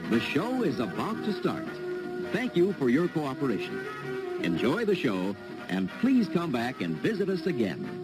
The show is about to start. Thank you for your cooperation. Enjoy the show, and please come back and visit us again.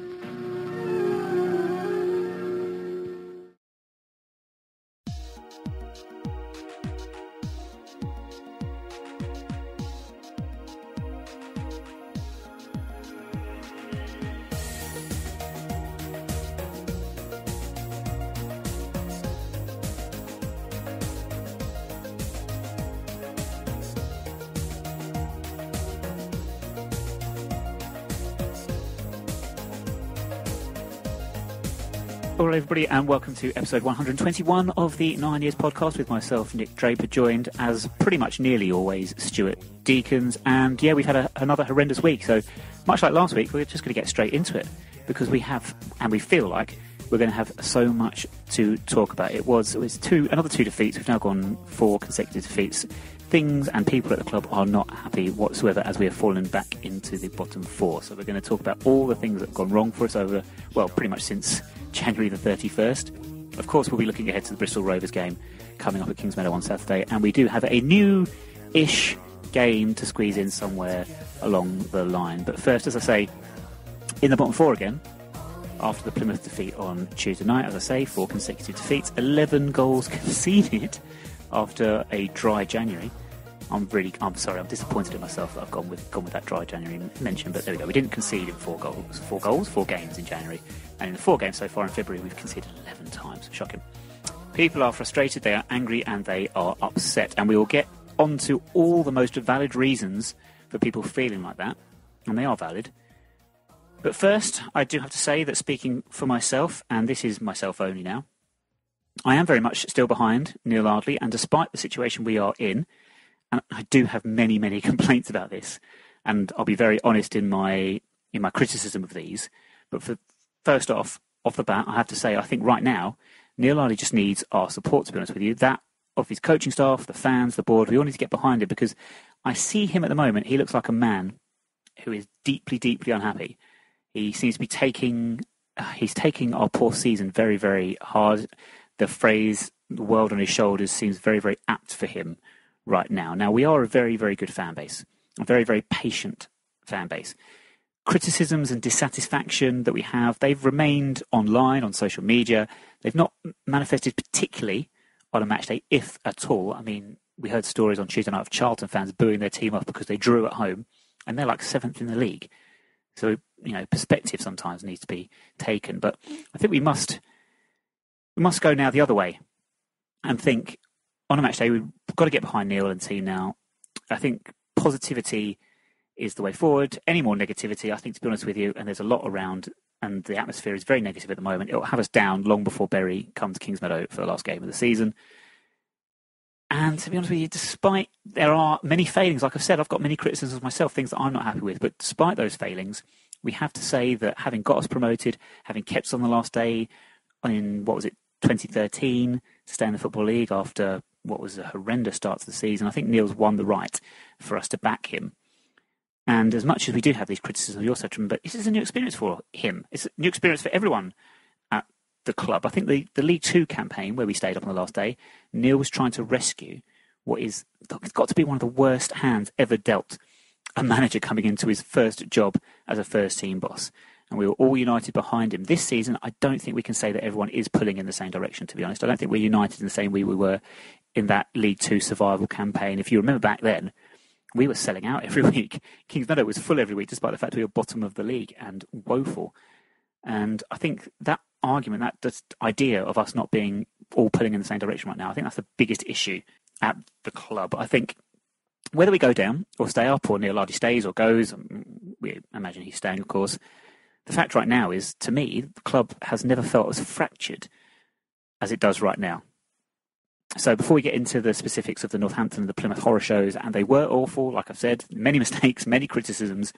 Hello everybody and welcome to episode 121 of the 9 Years podcast with myself, Nick Draper, joined as pretty much nearly always Stuart Deakins. And yeah, we've had another horrendous week, so much like last week we're just going to get straight into it because we feel like we're going to have so much to talk about. It was another two defeats. We've now gone 4 consecutive defeats. Things and people at the club are not happy whatsoever as we have fallen back into the bottom 4. So we're going to talk about all the things that have gone wrong for us over, well, pretty much since January the 31st. Of course, we'll be looking ahead to the Bristol Rovers game coming up at Kingsmeadow on Saturday, and we do have a new-ish game to squeeze in somewhere along the line. But first, as I say, in the bottom 4 again, after the Plymouth defeat on Tuesday night, as I say, 4 consecutive defeats, 11 goals conceded after a dry January. I'm sorry, I'm disappointed in myself that I've gone with that dry January mention, but there we go. We didn't concede in 4 games in January. And in the 4 games so far in February, we've conceded 11 times. Shocking. People are frustrated, they are angry, and they are upset. And we will get onto all the most valid reasons for people feeling like that. And they are valid. But first, I do have to say that speaking for myself, and this is myself only now, I am very much still behind Neil Ardley. And despite the situation we are in, and I do have many, many complaints about this, and I'll be very honest in my criticism of these. But first off the bat, I have to say, I think right now, Neil Ardley just needs our support, to be honest with you. That of his coaching staff, the fans, the board, we all need to get behind it, because I see him at the moment, he looks like a man who is deeply, deeply unhappy. He seems to be taking our poor season very, very hard. The phrase, the world on his shoulders, seems very, very apt for him right now. Now, we are a very, very good fan base, a very, very patient fan base. Criticisms and dissatisfaction that we have, they've remained online, on social media. They've not manifested particularly on a match day, if at all. I mean, we heard stories on Tuesday night of Charlton fans booing their team off because they drew at home, and they're like 7th in the league. So, perspective sometimes needs to be taken. But I think we must go now the other way and think, on a match day, we've got to get behind Neil and team now. I think positivity is the way forward. Any more negativity, I think, to be honest with you, and there's a lot around, and the atmosphere is very negative at the moment. It'll have us down long before Bury come to Kingsmeadow for the last game of the season. And to be honest with you, despite there are many failings, like I've said, I've got many criticisms myself, things that I'm not happy with, but despite those failings, we have to say that having got us promoted, having kept us on the last day in, 2013, to stay in the Football League after what was a horrendous start to the season, I think Neil's won the right for us to back him. And as much as we do have these criticisms, we also have to remember this is a new experience for him. It's a new experience for everyone at the club. I think the League 2 campaign, where we stayed up on the last day, Neil was trying to rescue it's got to be one of the worst hands ever dealt a manager coming into his first job as a first-team boss. And we were all united behind him. This season, I don't think we can say that everyone is pulling in the same direction, to be honest. I don't think we're united in the same way we were in that League 2 survival campaign. If you remember back then, we were selling out every week. Kingsmeadow was full every week, despite the fact we were bottom of the league and woeful. And I think that argument, that idea of us not being all pulling in the same direction right now, I think that's the biggest issue at the club. I think whether we go down or stay up, or Neil Ardley stays or goes, we imagine he's staying, of course, the fact right now is, to me, the club has never felt as fractured as it does right now. So before we get into the specifics of the Northampton and the Plymouth horror shows, and they were awful, like I've said, many mistakes, many criticisms,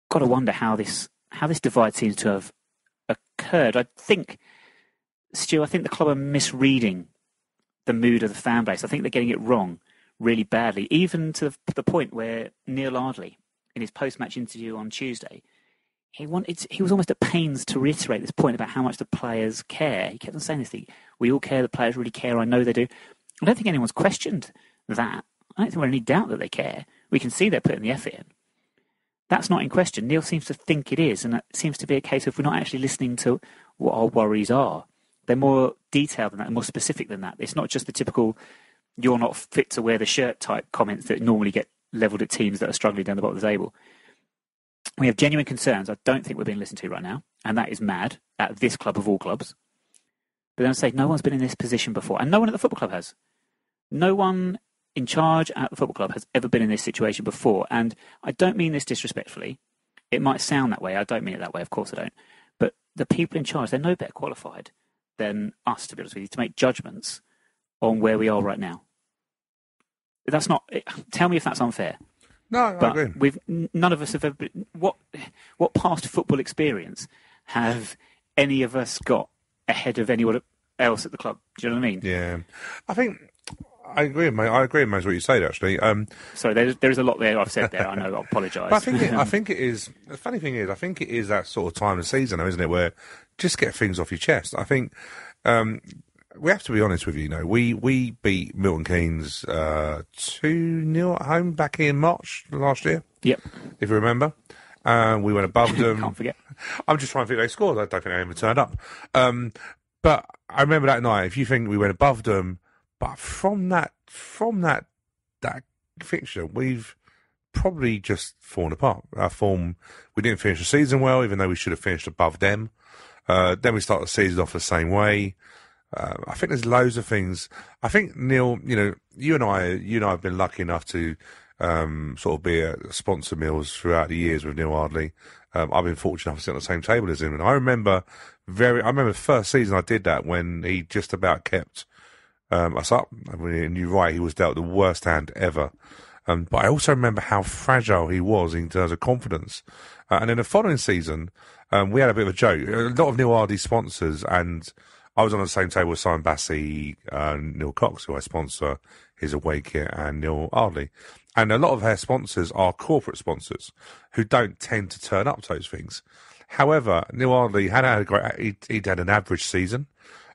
got to wonder how this divide seems to have occurred. I think, Stu, the club are misreading the mood of the fan base. I think they're getting it wrong really badly, even to the point where Neil Ardley, in his post-match interview on Tuesday, he was almost at pains to reiterate this point about how much the players care. He kept on saying this thing, we all care, the players really care, I know they do. I don't think anyone's questioned that. I don't think we're in any doubt that they care. We can see they're putting the effort in. That's not in question. Neil seems to think it is, and it seems to be a case of we're not actually listening to what our worries are. They're more detailed than that, more specific than that. It's not just the typical "you're not fit to wear the shirt" type comments that normally get levelled at teams that are struggling down the bottom of the table. We have genuine concerns. I don't think we're being listened to right now, and that is mad at this club of all clubs. But then I say no one's been in this position before, and no one at the football club has. No one in charge at the football club has ever been in this situation before, and I don't mean this disrespectfully. It might sound that way. I don't mean it that way. Of course I don't. But the people in charge, they're no better qualified than us, to be honest with you, to make judgments on where we are right now. That's not. Tell me if that's unfair. No, I agree. None of us have ever been. What past football experience have any of us got ahead of anyone else at the club? Do you know what I mean? Yeah, I think I agree, mate. I agree, mate, with what you said, actually. Sorry, there's a lot there I've said there. I know. I apologise. But I think it is. The funny thing is, I think it is that sort of time of season, though, isn't it? Where just get things off your chest. I think we have to be honest with you. We beat Milton Keynes 2-0 at home back in March last year. Yep. If you remember, we went above them. Can't forget. I'm just trying to think they scored. I don't think they even turned up. But I remember that night. If you think we went above them. But from that fixture, we've probably just fallen apart. Our form, we didn't finish the season well, even though we should have finished above them. Then we start the season off the same way. I think there's loads of things. I think, Neil, you and I have been lucky enough to sort of be a sponsor meals throughout the years with Neil Ardley. I've been fortunate enough to sit on the same table as him, and I remember the first season I did that when he just about kept us up. And you're right, he was dealt the worst hand ever. But I also remember how fragile he was in terms of confidence. And in the following season, we had a bit of a joke. A lot of Neil Ardley's sponsors, and I was on the same table with Simon Bassey, Neil Cox, who I sponsor his away kit, and Neil Ardley. And a lot of their sponsors are corporate sponsors who don't tend to turn up to those things. However, Neil Ardley he'd had an average season.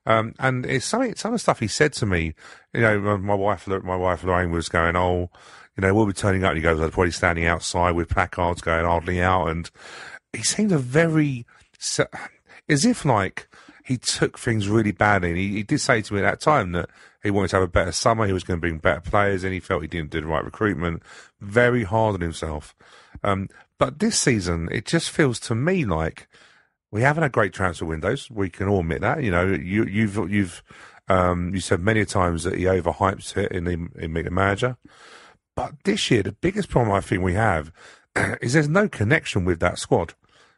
And it's some of the stuff he said to me. My wife Lorraine was going, we'll be turning up. And he goes, they're probably standing outside with placards going Ardley out. And he seemed as if like he took things really badly. And he did say to me at that time that he wanted to have a better summer. He was going to bring better players in. He felt he didn't do the right recruitment. Very hard on himself. But this season, it just feels to me like we haven't had great transfer windows. We can all admit that. You've said many times that he overhypes it in Meet the Manager. But this year, the biggest problem I think we have is there's no connection with that squad.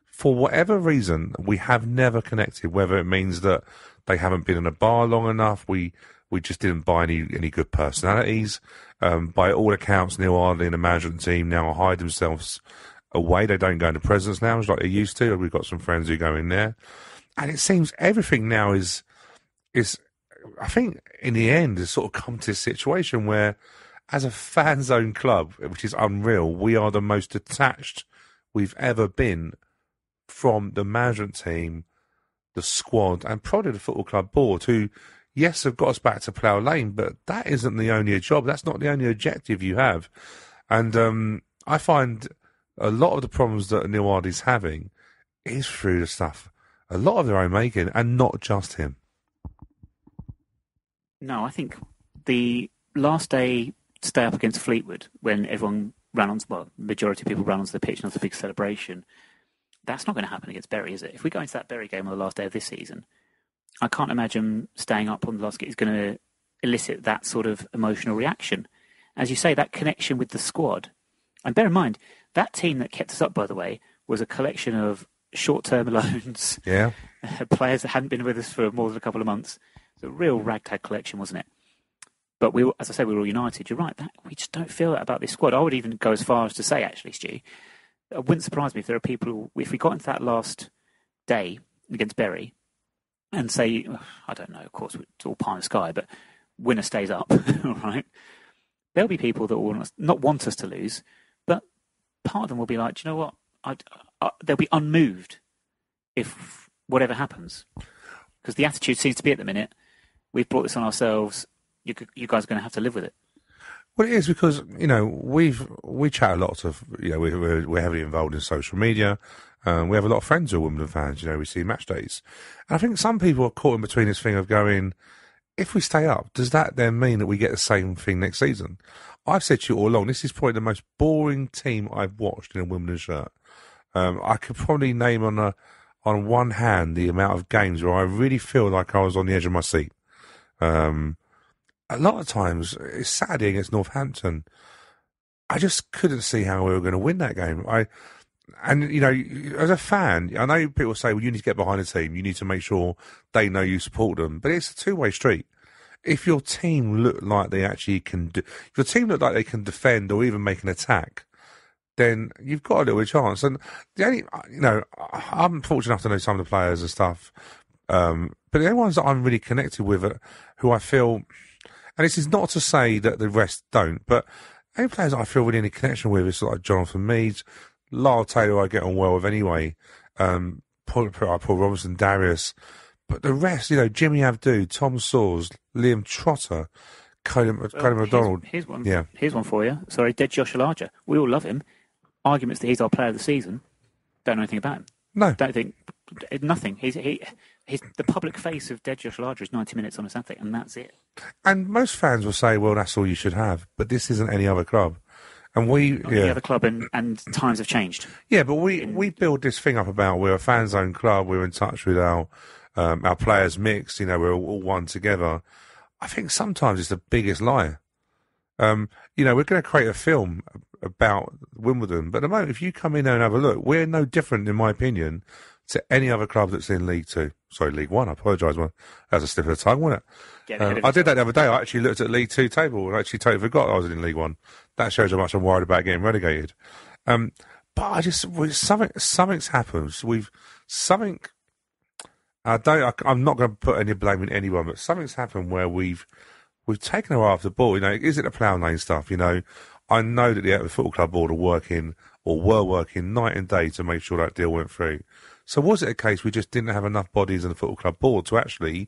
For whatever reason, we have never connected, whether it means that they haven't been in a bar long enough. We just didn't buy any good personalities. By all accounts, Neil Ardley and the management team now hide themselves away. They don't go into presence now as like they used to. We've got some friends who go in there, and it seems everything now is I think in the end has sort of come to a situation where, as a fan-owned club, which is unreal, we are the most detached we've ever been from the management team, the squad, and probably the football club board, who, yes, have got us back to Plough Lane, but that isn't the only job. That's not the only objective you have. And I find a lot of the problems that Neil Ardley's having is through the stuff, a lot of their own making, and not just him. No, I think the last day stay up against Fleetwood, when everyone ran on, the majority of people ran onto the pitch and there was a big celebration, that's not going to happen against Bury, is it? If we go into that Bury game on the last day of this season, I can't imagine staying up on the last game is going to elicit that sort of emotional reaction. As you say, that connection with the squad. And bear in mind, that team that kept us up, by the way, was a collection of short-term loans. Yeah. Players that hadn't been with us for more than a couple of months. It's a real ragtag collection, wasn't it? But as I say, we were all united. You're right. We just don't feel that about this squad. I would even go as far as to say, actually, Stu, it wouldn't surprise me if there are people if we got into that last day against Bury and say, I don't know, of course, it's all pie in the sky, but winner stays up, all right? There'll be people that will not want us to lose, but part of them will be like, do you know what? They'll be unmoved if whatever happens. Because the attitude seems to be at the minute, we've brought this on ourselves. you guys are going to have to live with it. Well, it is because, we chat a lot of, we're heavily involved in social media. We have a lot of friends who are Wimbledon fans. We see match days. And I think some people are caught in between this thing of going, if we stay up, does that then mean that we get the same thing next season? I've said to you all along, this is probably the most boring team I've watched in a Wimbledon shirt. I could probably name on one hand the amount of games where I really feel like I was on the edge of my seat. A lot of times, it's Saturday against Northampton. I just couldn't see how we were going to win that game. As a fan, I know people say, well, you need to get behind the team. You need to make sure they know you support them. But it's a two-way street. If your team look like they actually can if your team look like they can defend or even make an attack, then you've got a little chance. And the only, I'm fortunate enough to know some of the players and stuff. But the only ones that I'm really connected with, who I feel, and this is not to say that the rest don't, but any players that I feel really any connection with is like Jonathan Meads, Lyle Taylor I get on well with anyway, Paul Robinson, Darius, but the rest, Jimmy Abdu, Tom Sawes, Liam Trotter, Colin McDonald. Here's one. Yeah. Here's one for you. Sorry, dead Josh Alaja. We all love him. Arguments that he's our player of the season. Don't know anything about him. No. Don't think nothing. He's the public face of dead Josh Alaja is 90 minutes on a Saturday, and that's it. And most fans will say, well, that's all you should have. But this isn't any other club. And the other club and times have changed. Yeah, but we build this thing up about we're a fan-owned club, we're in touch with our players mix, we're all one together. I think sometimes it's the biggest lie. We're going to create a film about Wimbledon, but at the moment, if you come in there and have a look, we're no different, in my opinion, to any other club that's in League One. I apologise, that was a slip of the tongue, wasn't it? I did that the other day. I actually looked at League Two table and actually totally forgot I was in League One. That shows how much I'm worried about getting relegated. But something's happened. I'm not going to put any blame in anyone, but something's happened where we've taken our eye off the ball. Is it the plough lane stuff? I know that the Football Club board were working night and day to make sure that deal went through. So was it a case we just didn't have enough bodies in the Football Club board to actually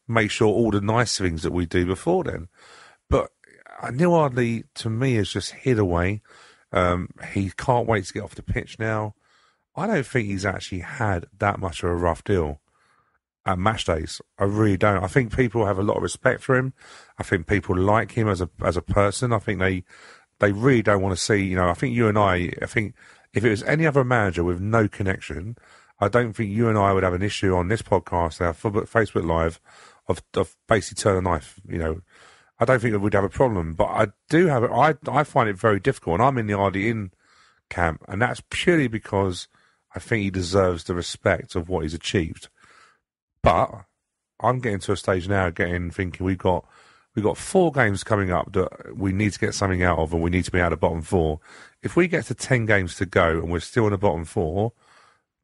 make sure all the nice things that we do before then? But Neil Ardley, to me, has just hid away. He can't wait to get off the pitch now. I don't think he's actually had that much of a rough deal at match days. I really don't. I think people have a lot of respect for him. I think people like him as a person. I think they really don't want to see, I think you and I think if it was any other manager with no connection, I don't think you and I would have an issue on this podcast, our Facebook Live, of basically turn a knife. I don't think that we'd have a problem, but I find it very difficult, and I'm in the RD in camp, and that's purely because I think he deserves the respect of what he's achieved. But I'm getting to a stage now, thinking we've got 4 games coming up that we need to get something out of, and we need to be out of the bottom 4. If we get to 10 games to go and we're still in the bottom 4,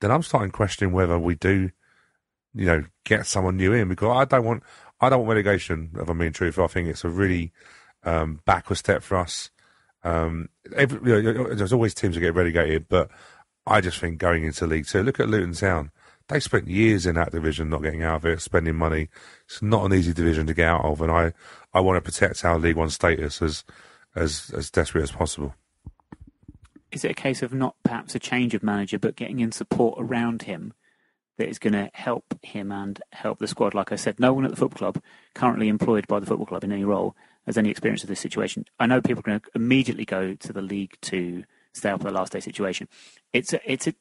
then I'm starting questioning whether we do, get someone new in, because I don't want relegation, if I'm being truthful. I think it's a really backward step for us. There's always teams that get relegated, but I just think going into League Two, look at Luton Town. They spent years in that division not getting out of it, spending money. It's not an easy division to get out of, and I want to protect our League One status as desperate as possible. Is it a case of not perhaps a change of manager, but getting in support around him that is going to help him and help the squad? Like I said, no one at the football club, currently employed by the football club in any role, has any experience of this situation. I know people are going to immediately go to the League to stay up at the last day situation. It's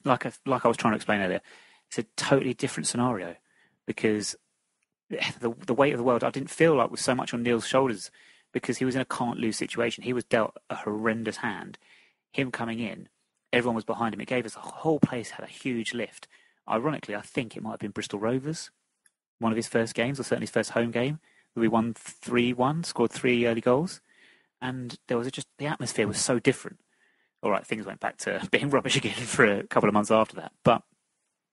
like I was trying to explain earlier. It's a totally different scenario, because the weight of the world I didn't feel like was so much on Neil's shoulders, because he was in a can't lose situation. He was dealt a horrendous hand. Him coming in, everyone was behind him. It gave us, the whole place had a huge lift. Ironically, I think it might have been Bristol Rovers, one of his first games, or certainly his first home game. We won 3-1, scored 3 early goals, and there was the atmosphere was so different. All right, things went back to being rubbish again for a couple of months after that. But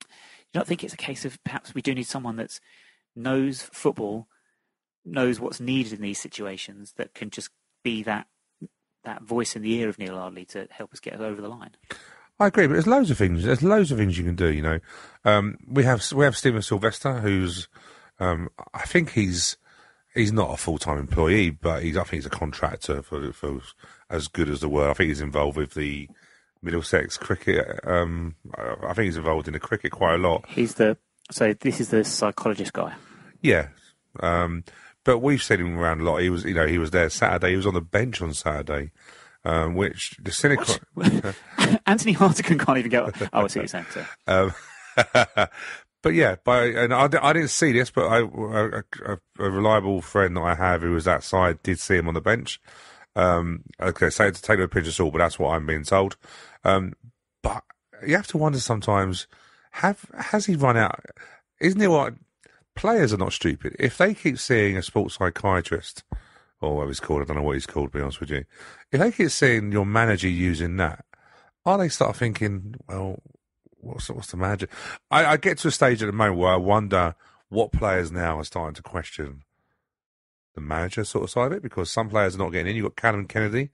you don't think it's a case of perhaps we do need someone that knows football, knows what's needed in these situations, that can just be that voice in the ear of Neil Ardley to help us get over the line? I agree, but there's loads of things. There's loads of things you can do. We have Stephen Sylvester, who's I think he's He's not a full-time employee, but I think he's a contractor for as good as the word. I think he's involved with the Middlesex cricket. I think he's involved in the cricket quite a lot. So this is the psychologist guy. Yeah. But we've seen him around a lot. He was there Saturday. He was on the bench on Saturday, which the cynical... Anthony Hartigan can't even get... Oh, I see what you're saying. But yeah, and I didn't see this, but a reliable friend that I have who was outside did see him on the bench. Okay, so to take a pinch of salt, but that's what I'm being told. But you have to wonder sometimes, has he run out? Isn't it what players are not stupid? If they keep seeing a sports psychiatrist, or whatever he's called, I don't know what he's called, to be honest with you. If they keep seeing your manager using that, are they start thinking, well, what's the manager? I get to a stage at the moment where I wonder what players now are starting to question the manager sort of side of it, because some players are not getting in. You've got Callum Kennedy,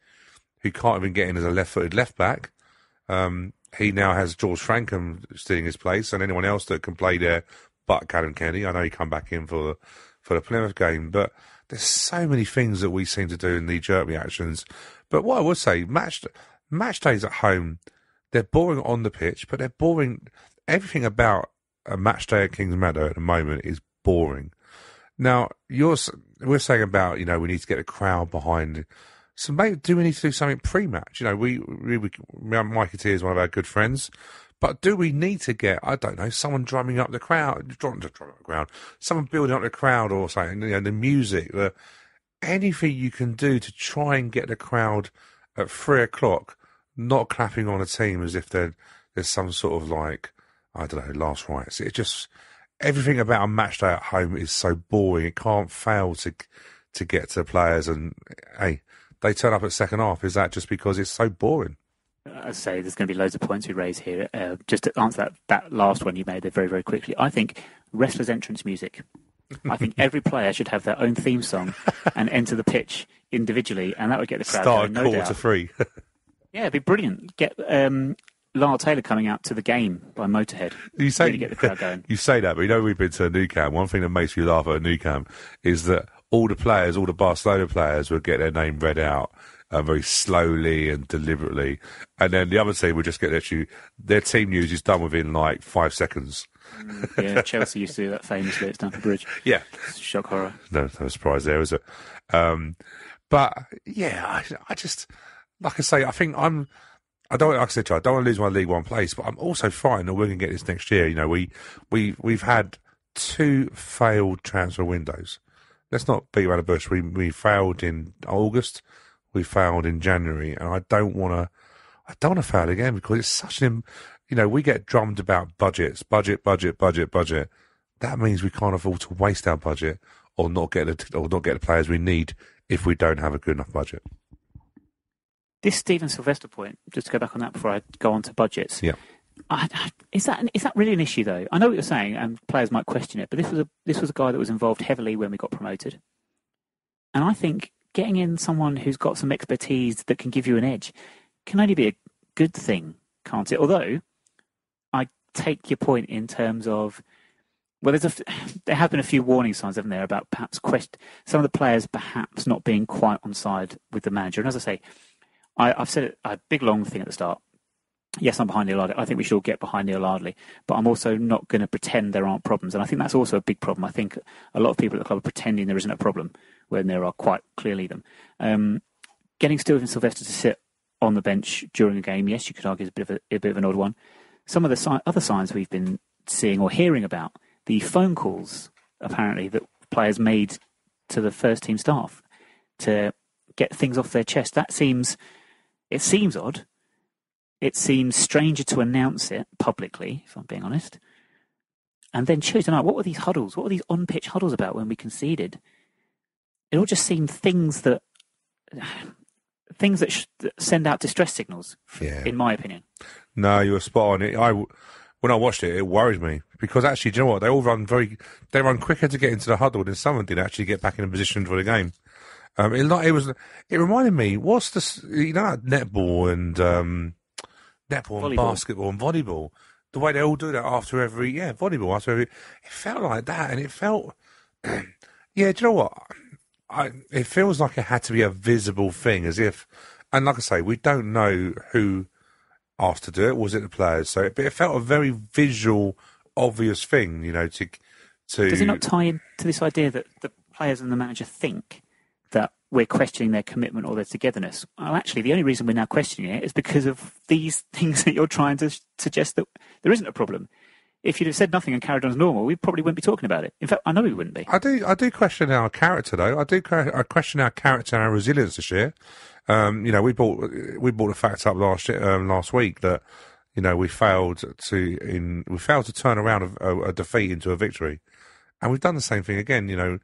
who can't even get in as a left-footed left-back. He now has George Frankham stealing his place, and anyone else that can play there but Callum Kennedy. I know he come back in for the Plymouth game, but there's so many things that we seem to do in knee-jerk reactions. But what I would say, match days at home, they're boring on the pitch, but they're boring. Everything about a match day at Kings Meadow at the moment is boring. Now, we're saying about, we need to get a crowd behind. So maybe do we need to do something pre-match? Mikey T is one of our good friends, but do we need to get, I don't know, someone drumming up the crowd, someone building up the crowd or something, the music, anything you can do to try and get the crowd at 3:00, not clapping on a team as if there's some sort of I don't know, last rites. It just, everything about a match day at home is so boring. It can't fail to get to the players. And hey, they turn up at second half. Is that just because it's so boring? I say there's going to be loads of points we raise here. Just to answer that last one you made there very, very quickly, I think wrestlers' entrance music. I think every player should have their own theme song and enter the pitch individually, and that would get the crowd going, no quarter doubt. To 3. Yeah, it'd be brilliant. Get Lyle Taylor coming out to the game by Motorhead. You say, really get the crowd going. You say that, but we've been to a new camp. One thing that makes me laugh at a new camp is that all the Barcelona players would get their name read out very slowly and deliberately, and then the other team would just get their team news is done within 5 seconds. Yeah, Chelsea used to do that famously at Stamford Bridge. Yeah. Shock horror. No surprise there, is it? But yeah, I just, like I say, I think I don't want to lose my League One place, but I'm also frightened that we're going to get this next year. We've had 2 failed transfer windows. Let's not beat around the bush. We failed in August. We failed in January, and I don't want to fail again, because it's such we get drummed about budget. That means we can't afford to waste our budget or not get the players we need if we don't have a good enough budget. This Stephen Sylvester point, just to go back on that before I go on to budgets. Yeah. Is that really an issue though? I know what you're saying, and players might question it, but this was a guy that was involved heavily when we got promoted, and I think getting in someone who's got some expertise that can give you an edge can only be a good thing, can't it? Although I take your point in terms of, well, there have been a few warning signs, haven't there, about perhaps some of the players perhaps not being quite on side with the manager. And as I say, I've said it, a big long thing at the start. Yes, I'm behind Neil Ardley. I think we should all get behind Neil Ardley, but I'm also not going to pretend there aren't problems. And I think that's also a big problem. I think a lot of people at the club are pretending there isn't a problem when there are quite clearly them. Getting Stephen Sylvester to sit on the bench during a game, yes, you could argue is a bit of an odd one. Some of the other signs we've been seeing or hearing about, the phone calls apparently that players made to the first team staff to get things off their chest. It seems odd. It seems stranger to announce it publicly, if I'm being honest. And then Tuesday night, what were these huddles? What were these on-pitch huddles about when we conceded? It all just seemed things that send out distress signals, in my opinion. No, you were spot on. When I watched it, it worried me, because actually, do you know what? They all run quicker to get into the huddle than someone did actually get back in a position for the game. It reminded me, what's this? Netball and basketball and volleyball. The way they all do that after every volleyball after every. It felt like that, and it felt. Yeah, do you know what? it feels like it had to be a visible thing, as if, and like I say, we don't know who asked to do it. Was it the players? So it felt a very visual, obvious thing, to. Does it not tie into this idea that the players and the manager think that we're questioning their commitment or their togetherness? Well, actually, the only reason we're now questioning it is because of these things that you're trying to suggest that there isn't a problem. If you'd have said nothing and carried on as normal, we probably wouldn't be talking about it. In fact, I know we wouldn't be. I do question our character, though. I question our character and our resilience this year. We brought the facts up last week that we failed to turn around a defeat into a victory, and we've done the same thing again.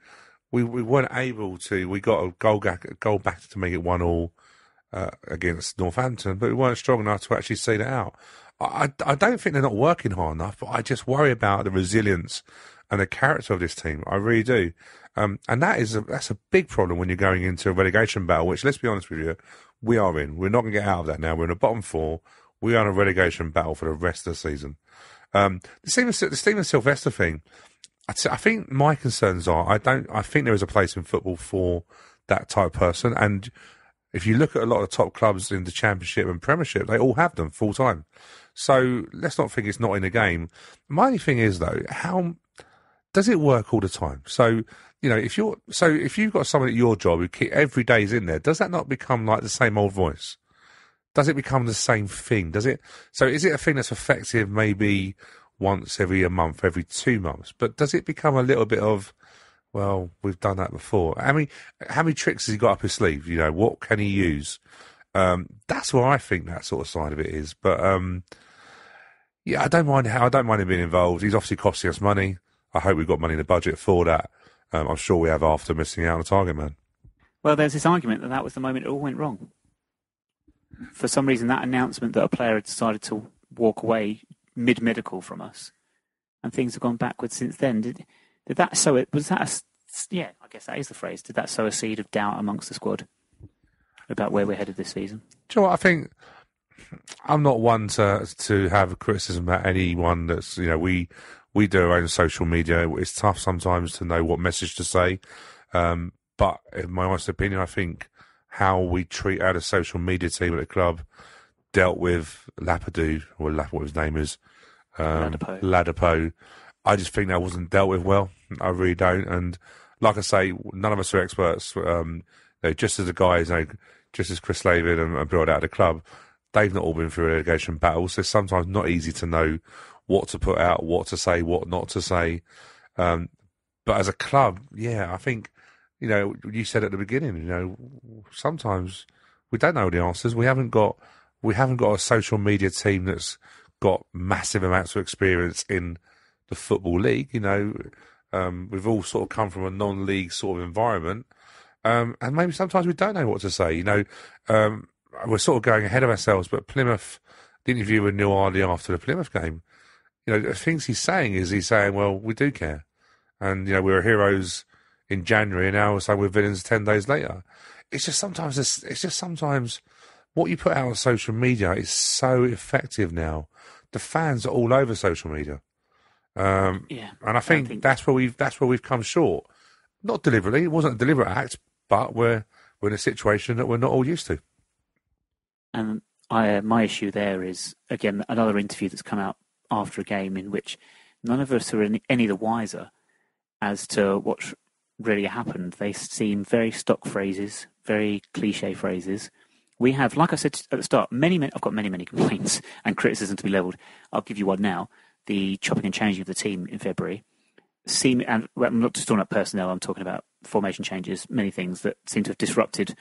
We weren't able to. We got a goal back to make it 1-1 against Northampton, but we weren't strong enough to actually see that out. I don't think they're not working hard enough, but I just worry about the resilience and the character of this team. I really do. And that's a big problem when you're going into a relegation battle, which, let's be honest with you, we are in. We're not going to get out of that now. We're in the bottom four. We are in a relegation battle for the rest of the season. The Stephen Sylvester thing, I think my concerns are, I think there is a place in football for that type of person. And if you look at a lot of top clubs in the Championship and Premiership, they all have them full time. So let's not think it's not in the game. My only thing is, though, how does it work all the time? So, if you've got someone at your job who every day is in there, does that not become like the same old voice? Does it become the same thing? Does it? So is it a thing that's effective maybe once every a month, every 2 months? But does it become a little bit of, well, we've done that before? How many tricks has he got up his sleeve? What can he use? That's where I think that sort of side of it is. But I don't mind him being involved. He's obviously costing us money. I hope we've got money in the budget for that. I'm sure we have after missing out on a target man. Well, there's this argument that was the moment it all went wrong. For some reason, that announcement that a player had decided to walk away mid-medical from us, and things have gone backwards since then. Did that sow it? Was that I guess that is the phrase. Did that sow a seed of doubt amongst the squad about where we're headed this season? Do you know what? I think I'm not one to have a criticism about anyone that's, we do our own social media. It's tough sometimes to know what message to say. But in my honest opinion, I think how we treat our social media team at the club dealt with Lapadou, or what his name is, Ladapo. I just think that wasn't dealt with well. I really don't. And like I say, none of us are experts. Just as the guys, just as Chris Lavin and Bill out of the club, they've not all been through relegation battles. So it's sometimes not easy to know what to put out, what to say, what not to say. But as a club, I think, you said at the beginning, sometimes we don't know the answers. We haven't got a social media team that's got massive amounts of experience in the Football League. We've all sort of come from a non-league sort of environment. And maybe sometimes we don't know what to say. We're sort of going ahead of ourselves, but Plymouth, the interview with Neil Ardley after the Plymouth game, the things he's saying, well, we do care. And, we were heroes in January, and now we're villains 10 days later. It's just sometimes what you put out on social media is so effective now. The fans are all over social media. And I think that's where we've come short. Not deliberately, it wasn't a deliberate act, but we're in a situation that we're not all used to. And my issue there is, again, another interview that's come out after a game in which none of us are any the wiser as to what really happened. They seem very stock phrases, very cliche phrases. We have, like I said at the start, I've got many complaints and criticism to be levelled. I'll give you one now. The chopping and changing of the team in February and I'm not just talking about personnel, I'm talking about formation changes, many things that seem to have disrupted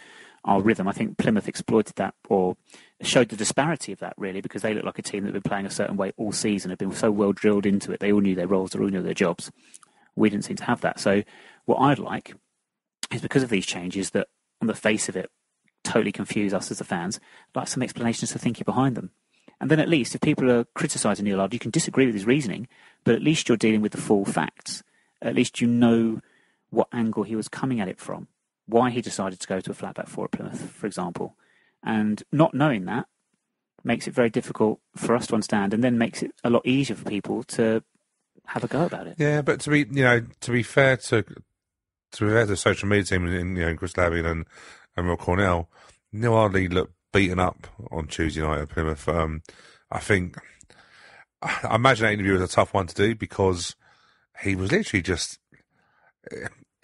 our rhythm. I think Plymouth exploited that, or showed the disparity of that, really, because they look like a team that had been playing a certain way all season, had been so well drilled into it. They all knew their roles, they all knew their jobs. We didn't seem to have that. So what I'd like is, because of these changes that, on the face of it, totally confuse us as the fans, I'd like some explanations for thinking behind them. And then at least, if people are criticising Neil Ardley, you can disagree with his reasoning, but at least you're dealing with the full facts. At least you know what angle he was coming at it from, why he decided to go to a flat back four at Plymouth, for example. And not knowing that makes it very difficult for us to understand, and then makes it a lot easier for people to have a go about it. Yeah, but to be fair to to be fair to the social media team in Chris Lavian and Rob Cornell, Neil Ardley looked beaten up on Tuesday night at Plymouth. I imagine that interview was a tough one to do because he was literally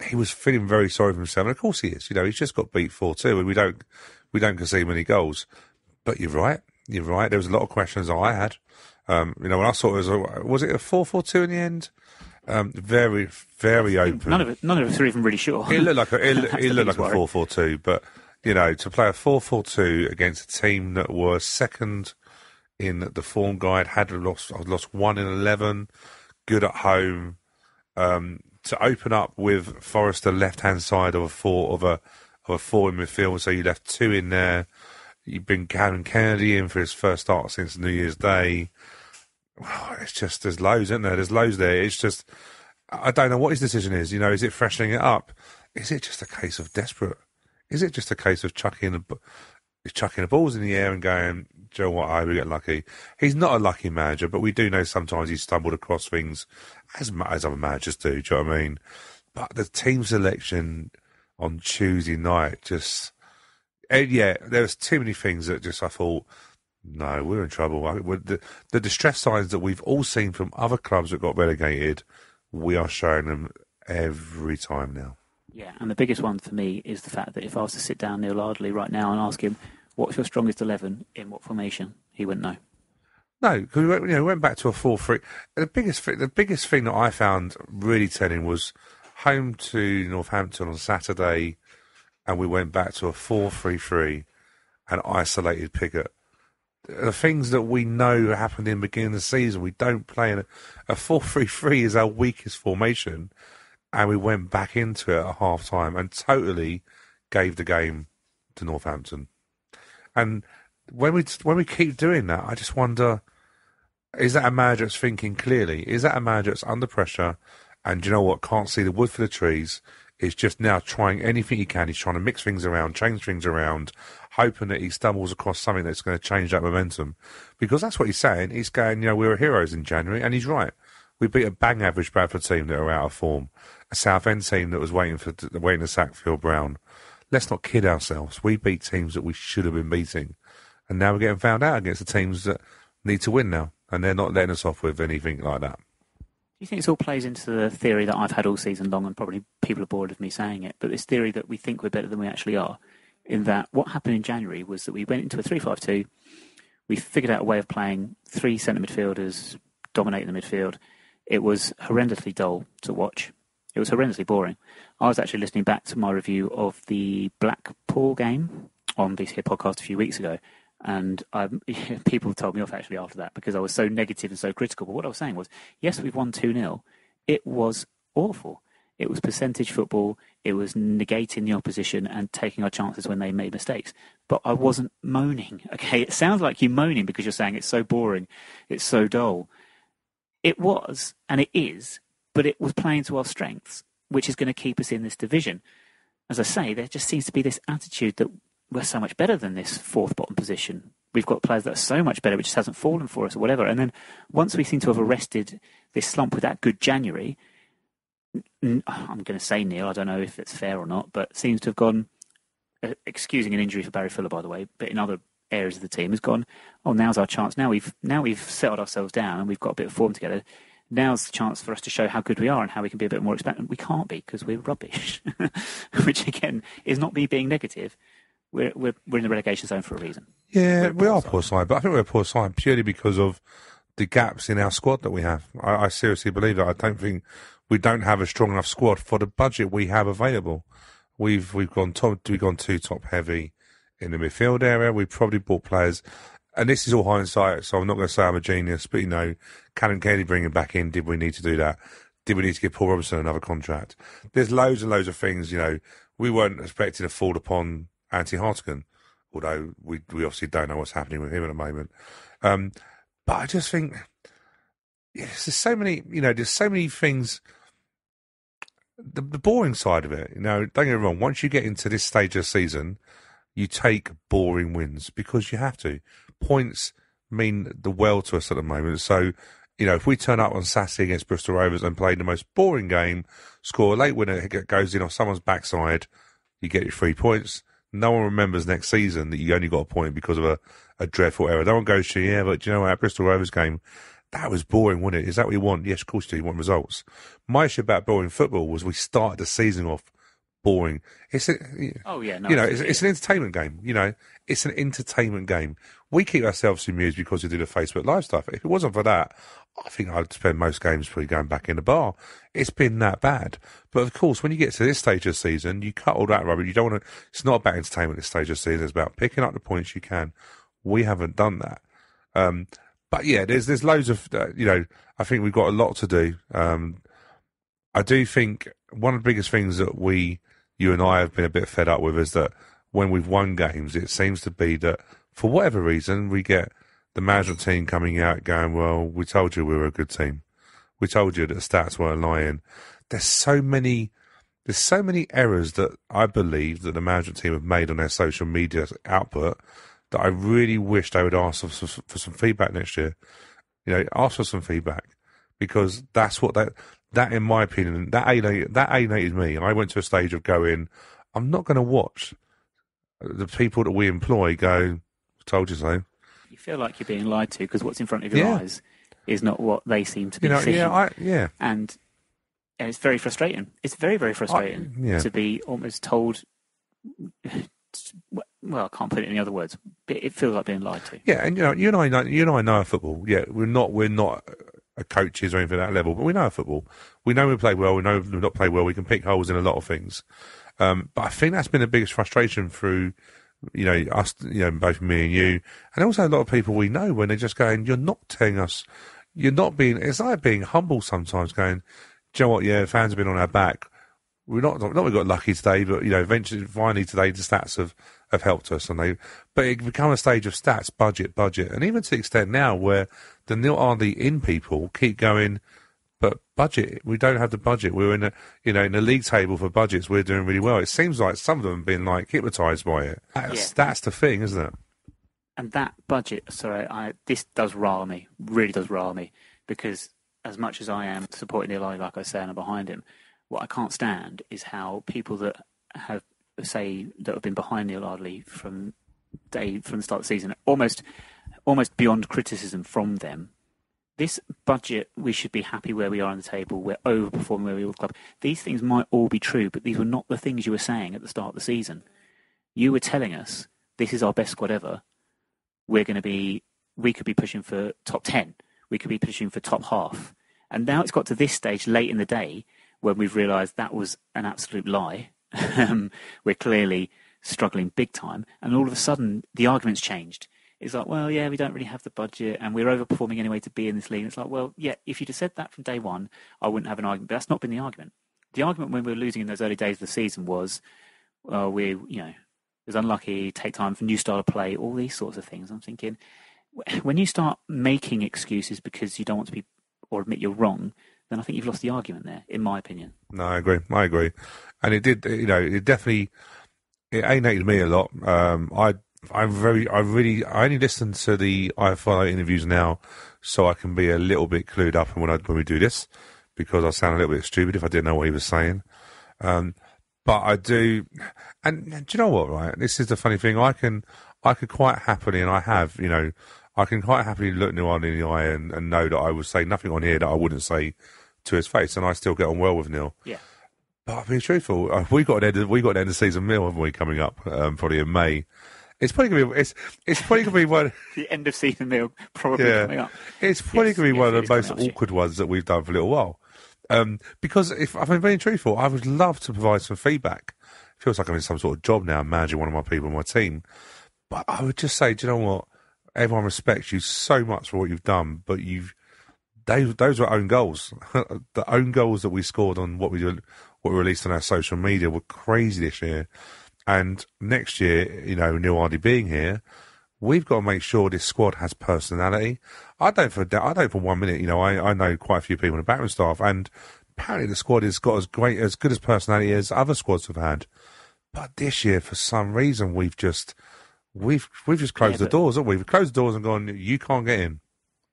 he was feeling very sorry for himself. And of course he is. He's just got beat 4-2 and we don't concede many goals. But you're right. There was a lot of questions I had. When I saw it was it a 4-4-2 in the end? Very, very open. None of us are even really sure. It looked like a 4-4-2, but to play a 4-4-2 against a team that was second in the form guide, had lost 1 in 11, good at home, to open up with Forrester left hand side of a four in midfield, so you left 2 in there. You bring Gavin Kennedy in for his first start since New Year's Day. It's just, there's loads, isn't there? There's loads there. It's just, I don't know what his decision is. Is it freshening it up? Is it just a case of desperate? Is it just a case of chucking the balls in the air and going, do you know what, I hope we get lucky? He's not a lucky manager, but we do know sometimes he's stumbled across things as other managers do. Do you know what I mean? But the team selection on Tuesday night there was too many things that I thought, no, we're in trouble. The distress signs that we've all seen from other clubs that got relegated, we are showing them every time now. Yeah, and the biggest one for me is the fact that if I was to sit down Neil Ardley right now and ask him, what's your strongest 11 in what formation, he wouldn't know. No, because we went back to a 4-3. The biggest thing that I found really telling was home to Northampton on Saturday, and we went back to a 4-3-3 and isolated Pickett. The things that we know happened in the beginning of the season, we don't play in a 4-3-3 is our weakest formation, and we went back into it at half time and totally gave the game to Northampton. And when we keep doing that, I just wonder, is that a manager that's thinking clearly? Is that a manager that's under pressure and, you know what, can't see the wood for the trees, is just now trying anything he can? He's trying to mix things around, change things around, hoping that he stumbles across something that's going to change that momentum. Because that's what he's saying. He's going, we were heroes in January, and he's right. We beat a bang average Bradford team that are out of form, a Southend team that was waiting to sack Phil Brown. Let's not kid ourselves. We beat teams that we should have been beating, and now we're getting found out against the teams that need to win now, and they're not letting us off with anything like that. Do you think this all plays into the theory that I've had all season long, and probably people are bored of me saying it, but this theory that we think we're better than we actually are, in that what happened in January was that we went into a 3-5-2, we figured out a way of playing 3 centre midfielders, dominating the midfield. It was horrendously dull to watch. It was horrendously boring. I was actually listening back to my review of the Blackpool game on this here podcast a few weeks ago, and people told me off actually after that because I was so negative and so critical. But what I was saying was, yes, we've won 2-0. It was awful. It was percentage football. It was negating the opposition and taking our chances when they made mistakes. But I wasn't moaning. Okay, it sounds like you're moaning because you're saying it's so boring, it's so dull. It was, and it is, but it was playing to our strengths, which is going to keep us in this division. As I say, there just seems to be this attitude that we're so much better than this fourth bottom position. We've got players that are so much better, which just hasn't fallen for us or whatever. And then once we seem to have arrested this slump with that good January, I'm going to say, Neil, I don't know if it's fair or not, but seems to have gone, excusing an injury for Barry Fuller, by the way, but in other areas of the team, has gone, oh, now's our chance. Now we've settled ourselves down and we've got a bit of form together. Now's the chance for us to show how good we are and how we can be a bit more expectant. We can't be because we're rubbish, which again is not me being negative. We're in the relegation zone for a reason. Yeah, we are a poor side, but I think we're a poor side purely because of the gaps in our squad that we have. I seriously believe that. I don't think we don't have a strong enough squad for the budget we have available. We've gone too top heavy in the midfield area. We've probably bought players, and this is all hindsight, so I'm not going to say I'm a genius, but Callum Kennedy bringing back in, did we need to do that? Did we need to give Paul Robinson another contract? There's loads and loads of things, we weren't expecting to fall upon Anthony Hartigan, although we obviously don't know what's happening with him at the moment. But I just think there's so many things. The boring side of it, don't get me wrong, once you get into this stage of the season, you take boring wins because you have to. Points mean the world to us at the moment. So if we turn up on Saturday against Bristol Rovers and play the most boring game, score a late winner, it goes in off someone's backside, you get your 3 points. No one remembers next season that you only got a point because of a dreadful error. No one goes to, yeah, but do you know what, that Bristol Rovers game, that was boring, wasn't it? Is that what you want? Yes, of course you do. You want results. My issue about boring football was we started the season off boring. It's an entertainment game. It's an entertainment game. We keep ourselves amused because we do the Facebook Live stuff. If it wasn't for that, I think I'd spend most games probably going back in the bar. It's been that bad. But of course, when you get to this stage of the season, you cut all that rubbish. You don't want to. It's not about entertainment. This stage of the season, it's about picking up the points you can. We haven't done that. But yeah, there's loads of I think we've got a lot to do. I do think one of the biggest things that you and I have been a bit fed up with is that when we've won games, it seems to be that for whatever reason we get the management team coming out going, well, we told you we were a good team. We told you that the stats weren't lying. There's so many errors that I believe that the management team have made on their social media output that I really wish they would ask for some feedback next year. Ask for some feedback, because that's what that in my opinion, that alienated me. I went to a stage of going, I'm not going to watch the people that we employ go, told you so. You feel like you're being lied to because what's in front of your eyes is not what they seem to be seeing. And it's very frustrating. It's very, very frustrating to be almost told. Well, I can't put it in any other words. But it feels like being lied to. Yeah, and you and I know football. Yeah, we're not coaches or anything at that level, but we know football. We know we play well. We know we not play well. We can pick holes in a lot of things. But I think that's been the biggest frustration through, us, both me and you, and also a lot of people we know, when they're just going, you're not telling us, you're not being. It's like being humble sometimes. Going, do you know what? Yeah, fans have been on our back. We got lucky today, but finally today the stats have helped us, but it become a stage of stats, budget, and even to the extent now where the nil-RD in people keep going, but budget, we don't have the budget. We're in in the league table for budgets, we're doing really well. It seems like some of them have been hypnotised by it. That's the thing, isn't it? And that budget, this does rile me, really does rile me, because as much as I am supporting Eli, like I say, and I'm behind him, what I can't stand is how people that have been behind Neil Ardley from the start of the season, almost beyond criticism from them. This budget, we should be happy where we are on the table. We're overperforming where we are with the club. These things might all be true, but these were not the things you were saying at the start of the season. You were telling us this is our best squad ever. We could be pushing for top 10. We could be pushing for top half. And now it's got to this stage late in the day when we've realised that was an absolute lie. We're clearly struggling big time. And all of a sudden, the argument's changed. It's like, well, yeah, we don't really have the budget and we're overperforming anyway to be in this league. And it's like, well, yeah, if you'd have said that from day one, I wouldn't have an argument. But that's not been the argument. The argument when we were losing in those early days of the season was, it was unlucky, take time for new style of play, all these sorts of things. I'm thinking, when you start making excuses because you don't want to be or admit you're wrong, then I think you've lost the argument there, in my opinion. No, I agree. And it did, it definitely, it alienated me a lot. I only listen to the iFollow interviews now so I can be a little bit clued up when we do this, because I sound a little bit stupid if I didn't know what he was saying. But I do, and do you know what, right? This is the funny thing. I could quite happily, and I have, I can quite happily look Neil in the eye and know that I would say nothing on here that I wouldn't say to his face, and I still get on well with Neil. Yeah. But I'll be truthful, we got an end of season meal, haven't we, coming up, probably in May. It's probably gonna be one. The end of season meal probably coming up. It's probably gonna be one of the most awkward ones that we've done for a little while. Because if I'm being truthful, I would love to provide some feedback. It feels like I'm in some sort of job now, managing one of my people on my team. But I would just say, do you know what? Everyone respects you so much for what you've done, but those were own goals. The own goals that we scored on what we released on our social media were crazy this year. And next year, Neil Hardy being here, we've got to make sure this squad has personality. I don't for 1 minute, I know quite a few people in the backroom staff, and apparently the squad has got as good as personality as other squads have had. But this year, for some reason, we've just closed the doors, haven't we? We've closed the doors and gone, you can't get in.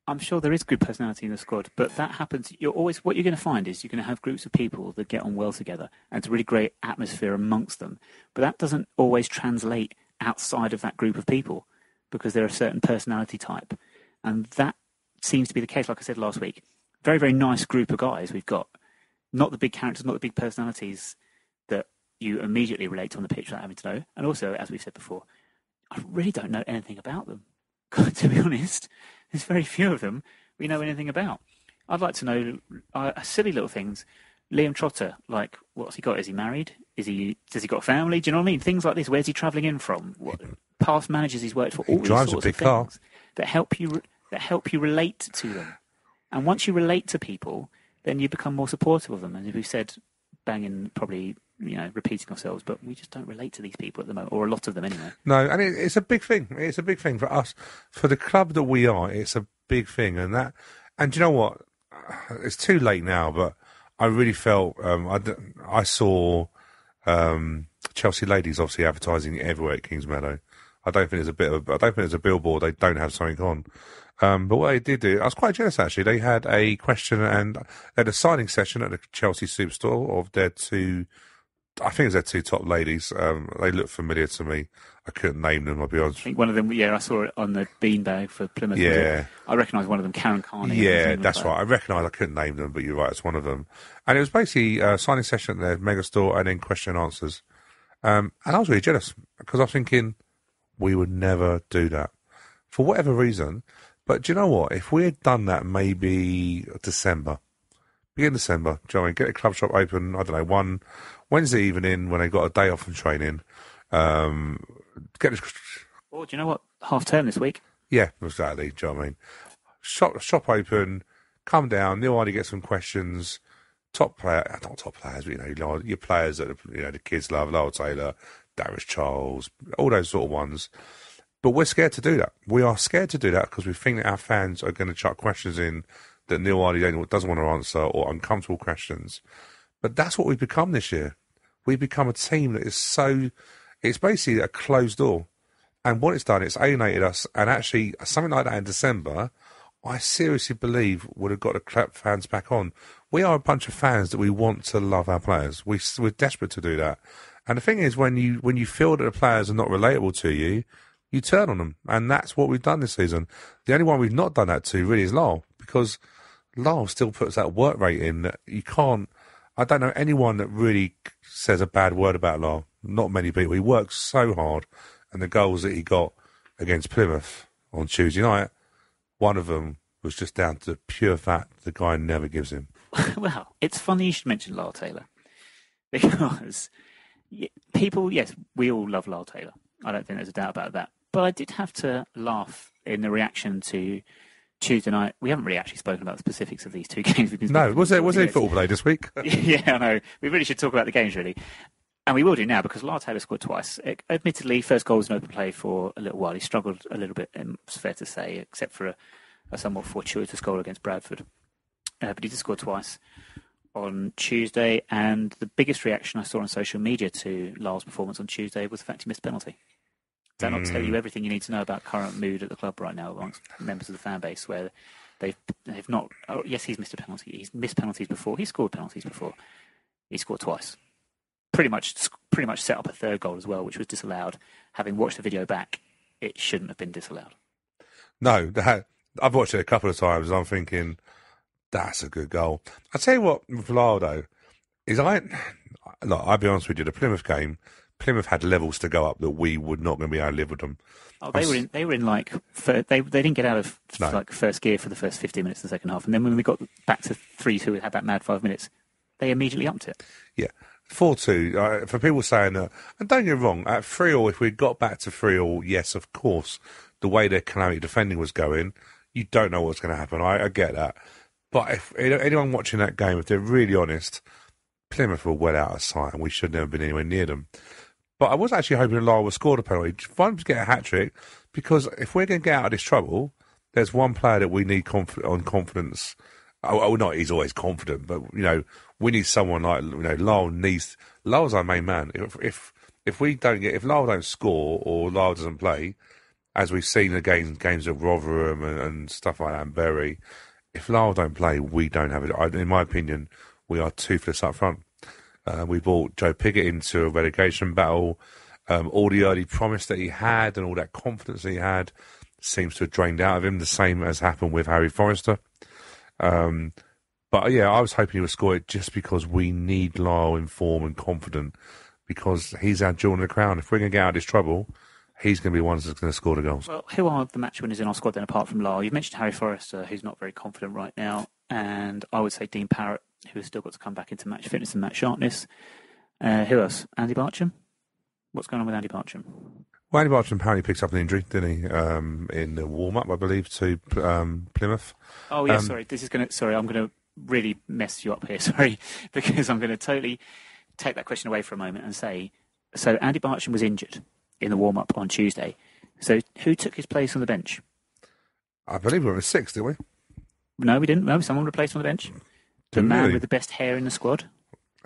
I'm sure there is good personality in the squad, but that happens. What you're going to find is you're going to have groups of people that get on well together, and it's a really great atmosphere amongst them. But that doesn't always translate outside of that group of people because they're a certain personality type, and that seems to be the case. Like I said last week, very, very nice group of guys we've got. Not the big characters, not the big personalities that you immediately relate to on the pitch without having to know. And also, as we've said before, I really don't know anything about them. To be honest, there's very few of them we know anything about. I'd like to know silly little things. Liam Trotter, like, what's he got? Is he married? Has he got a family? Do you know what I mean? Things like this. Where's he travelling in from? What past managers he's worked for? All these sorts of things that help you relate to them. And once you relate to people, then you become more supportive of them. And as we've said, probably repeating ourselves, but we just don't relate to these people at the moment, or a lot of them anyway. No, and it's a big thing. It's a big thing for us, for the club that we are. It's a big thing, and do you know what? It's too late now, but I really felt I saw Chelsea ladies obviously advertising everywhere at Kings Meadow. I don't think there's a billboard they don't have something on. But what they did do, I was quite jealous actually. They had a question and they had a signing session at the Chelsea Superstore of their two. I think it was their two top ladies. They looked familiar to me. I couldn't name them, I'll be honest. I think one of them, I saw it on the beanbag for Plymouth. Yeah. I recognise one of them, Karen Carney. Yeah, that's right. I recognise, I couldn't name them, but you're right, it's one of them. And it was basically a signing session at their megastore and then question and answers. And I was really jealous because I was thinking we would never do that for whatever reason. But do you know what? If we had done that maybe December, begin December, do you know what I mean? Get a club shop open, I don't know, one Wednesday evening when they got a day off from training. Do you know what? Half term this week. Yeah, exactly. Do you know what I mean? Shop open, come down, Neil Hardy get some questions. Not top players, but your players that the kids love, Lyle Taylor, Darius Charles, all those sort of ones. But we're scared to do that. We are scared to do that because we think that our fans are going to chuck questions in that Neil Hardy doesn't want to answer, or uncomfortable questions. But that's what we've become this year. We've become a team that is it's basically a closed door. And what it's done, it's alienated us. And actually, something like that in December, I seriously believe would have got the club fans back on. We are a bunch of fans that we want to love our players. We're desperate to do that. And the thing is, when you feel that the players are not relatable to you, you turn on them. And that's what we've done this season. The only one we've not done that to really is Lyle, because Lyle still puts that work rate in that you can't. I don't know anyone that really says a bad word about Lyle. Not many people. He works so hard, and the goals that he got against Plymouth on Tuesday night, one of them was just down to the pure fact the guy never gives him. Well, it's funny you should mention Lyle Taylor, because people, yes, we all love Lyle Taylor. I don't think there's a doubt about that. But I did have to laugh in the reaction to Tuesday night. We haven't really actually spoken about the specifics of these two games. No, was there football play this week? Yeah, I know. We really should talk about the games, really. And we will do now, because Lyle Taylor scored twice. Admittedly, first goal was an open play for a little while. He struggled a little bit, it's fair to say, except for a somewhat fortuitous goal against Bradford. But he did score twice on Tuesday. And the biggest reaction I saw on social media to Lyle's performance on Tuesday was the fact he missed a penalty. Does that not tell you everything you need to know about current mood at the club right now amongst members of the fan base, where they've not... Oh, yes, he's missed a penalty. He's missed penalties before. He's scored penalties before. He scored twice. Pretty much set up a third goal as well, which was disallowed. Having watched the video back, it shouldn't have been disallowed. No, I've watched it a couple of times and I'm thinking, that's a good goal. I'll tell you what, with Lyle, though, is I'll be honest with you, the Plymouth game, Plymouth had levels to go up that we would not going to be able to live with them. Oh, they were in like they didn't get out of like first gear for the first 15 minutes of the second half, and then when we got back to 3-2, had that mad 5 minutes, they immediately upped it. Yeah, 4-2. For people saying that, and don't get me wrong, at 3-3, if we got back to 3-3, yes, of course, the way their calamity defending was going, you don't know what's going to happen. I get that, but if anyone watching that game, if they're really honest, Plymouth were well out of sight, and we should never have been anywhere near them. But I was actually hoping Lyle would score a penalty. Find him to get a hat-trick, because if we're going to get out of this trouble, there's one player that we need confidence. Oh, not he's always confident, but, we need someone like, Lyle needs... Lyle's our main man. If Lyle don't score or Lyle doesn't play, as we've seen again, games at Rotherham and stuff like that, and Bury, if Lyle don't play, we don't have it. In my opinion, we are toothless up front. We brought Joe Pigott into a relegation battle. All the early promise that he had and all that confidence that he had seems to have drained out of him, the same as happened with Harry Forrester. But yeah, I was hoping he would score it just because we need Lyle in form and confident, because he's our jewel in the crown. If we're going to get out of this trouble, he's going to be the one that's going to score the goals. Well, who are the match winners in our squad then, apart from Lyle? You've mentioned Harry Forrester, who's not very confident right now, and I would say Dean Parrott, who has still got to come back into match fitness and match sharpness. Who else? Andy Bartram? What's going on with Andy Bartram? Well, Andy Bartram apparently picked up an injury, didn't he, in the warm-up, I believe, to Plymouth. Oh, yeah, sorry. I'm going to really mess you up here, sorry, because I'm going to totally take that question away for a moment and say, so Andy Bartram was injured in the warm-up on Tuesday. So who took his place on the bench? I believe we were 6, didn't we? No, we didn't. No, someone replaced on the bench. The man with the best hair in the squad.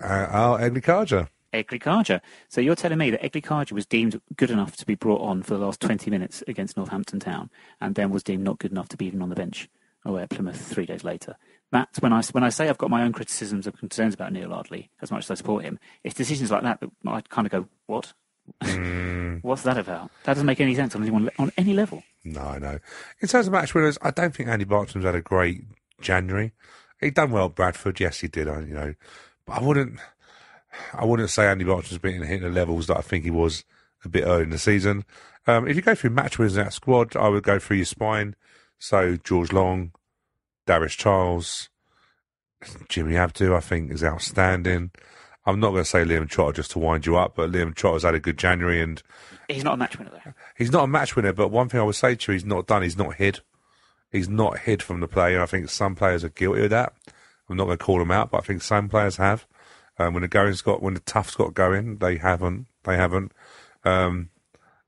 Egli Kaja. Egli Kaja. So you're telling me that Egli Kaja was deemed good enough to be brought on for the last 20 minutes against Northampton Town, and then was deemed not good enough to be even on the bench away at Plymouth 3 days later. That's when I say I've got my own criticisms and concerns about Neil Ardley, as much as I support him. It's decisions like that I kind of go, what? What's that about? That doesn't make any sense on any level. No. In terms of match winners, I don't think Andy Bartram's had a great January. He done well at Bradford, yes, he did. But I wouldn't say Andy Bartram's been hitting the levels that I think he was a bit early in the season. If you go through match winners in that squad, I would go through your spine. So George Long, Darius Charles, Jimmy Abdu, I think, is outstanding. I'm not going to say Liam Trotter just to wind you up, but Liam Trotter's had a good January, and he's not a match winner, though. He's not a match winner, but one thing I would say to you, he's not hid. He's not hid from the play, and I think some players are guilty of that. I'm not going to call them out, but I think some players have. When the tough's got going, they haven't.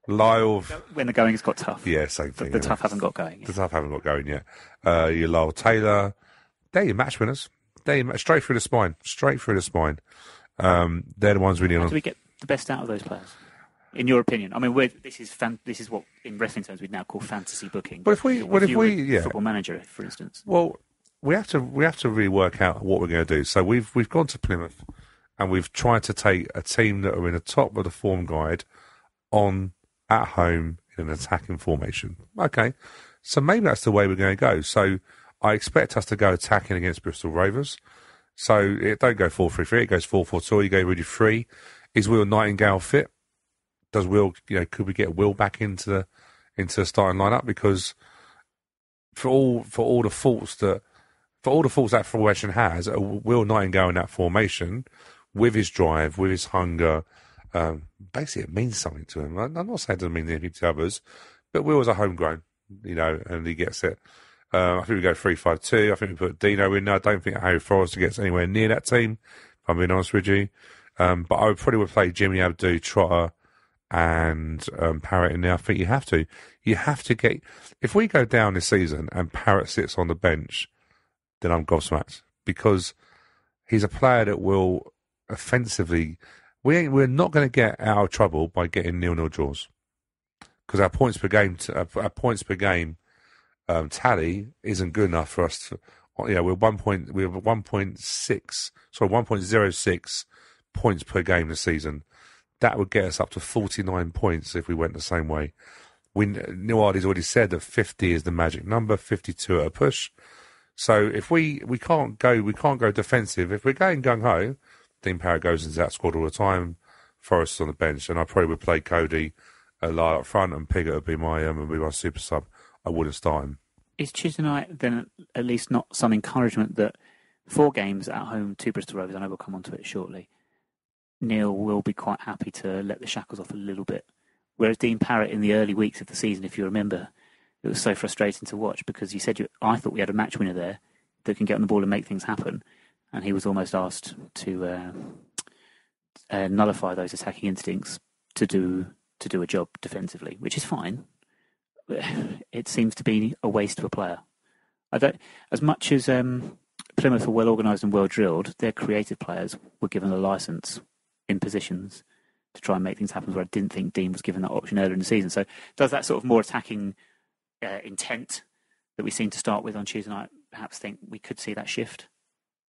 Lyle, when the going's got tough. Yeah, same thing. The tough haven't got going. The tough haven't got going yet. Your Lyle Taylor, they're your match winners. Straight through the spine. They're the ones we need. How do we get the best out of those players, in your opinion? I mean, this is what in wrestling terms we'd now call fantasy booking. But if we Football Manager, for instance. Well, we have to really work out what we're going to do. So we've gone to Plymouth, and we've tried to take a team that are in the top of the form guide on at home in an attacking formation. Okay, so maybe that's the way we're going to go. So I expect us to go attacking against Bristol Rovers. So it don't go 4-3-3, it goes 4-4-2. You go really free. Is Will Nightingale fit? Does Will, could we get Will back into the starting lineup? Because for all the faults that formation has, Will Nightingale in that formation, with his drive, with his hunger, basically it means something to him. I'm not saying it doesn't mean anything to others, but Will was a homegrown, and he gets it. I think we go 3-5-2. I think we put Dino in there. I don't think Harry Forrester gets anywhere near that team, if I'm being honest with you. But I would play Jimmy Abdu, Trotter, and Parrott in there. I think you have to. You have to get... If we go down this season and Parrott sits on the bench, then I'm gobsmacked. Because he's a player that will offensively... We're not going to get out of trouble by getting 0-0 draws. Because our points per game... tally isn't good enough for us to, we're 1.06 points per game this season. That would get us up to 49 points if we went the same way. Neil Ardley's already said that 50 is the magic number, 52 at a push. So if we can't go defensive. If we're going gung ho, Dean Parrott goes into that squad all the time. Forrest's on the bench, and I probably would play Cody Lyle up front, and Pigott would be my super sub. I wouldn't start him. Is Tuesday night then at least not some encouragement that 4 games at home to Bristol Rovers, I know we'll come on to it shortly, Neil will be quite happy to let the shackles off a little bit. Whereas Dean Parrott in the early weeks of the season, if you remember, it was so frustrating to watch because I thought we had a match winner there that can get on the ball and make things happen, and he was almost asked to nullify those attacking instincts to do a job defensively, which is fine. It seems to be a waste of a player. As much as Plymouth are well organised and well drilled, their creative players were given a licence in positions to try and make things happen, where I didn't think Dean was given that option earlier in the season. So does that sort of more attacking intent that we seem to start with on Tuesday night perhaps think we could see that shift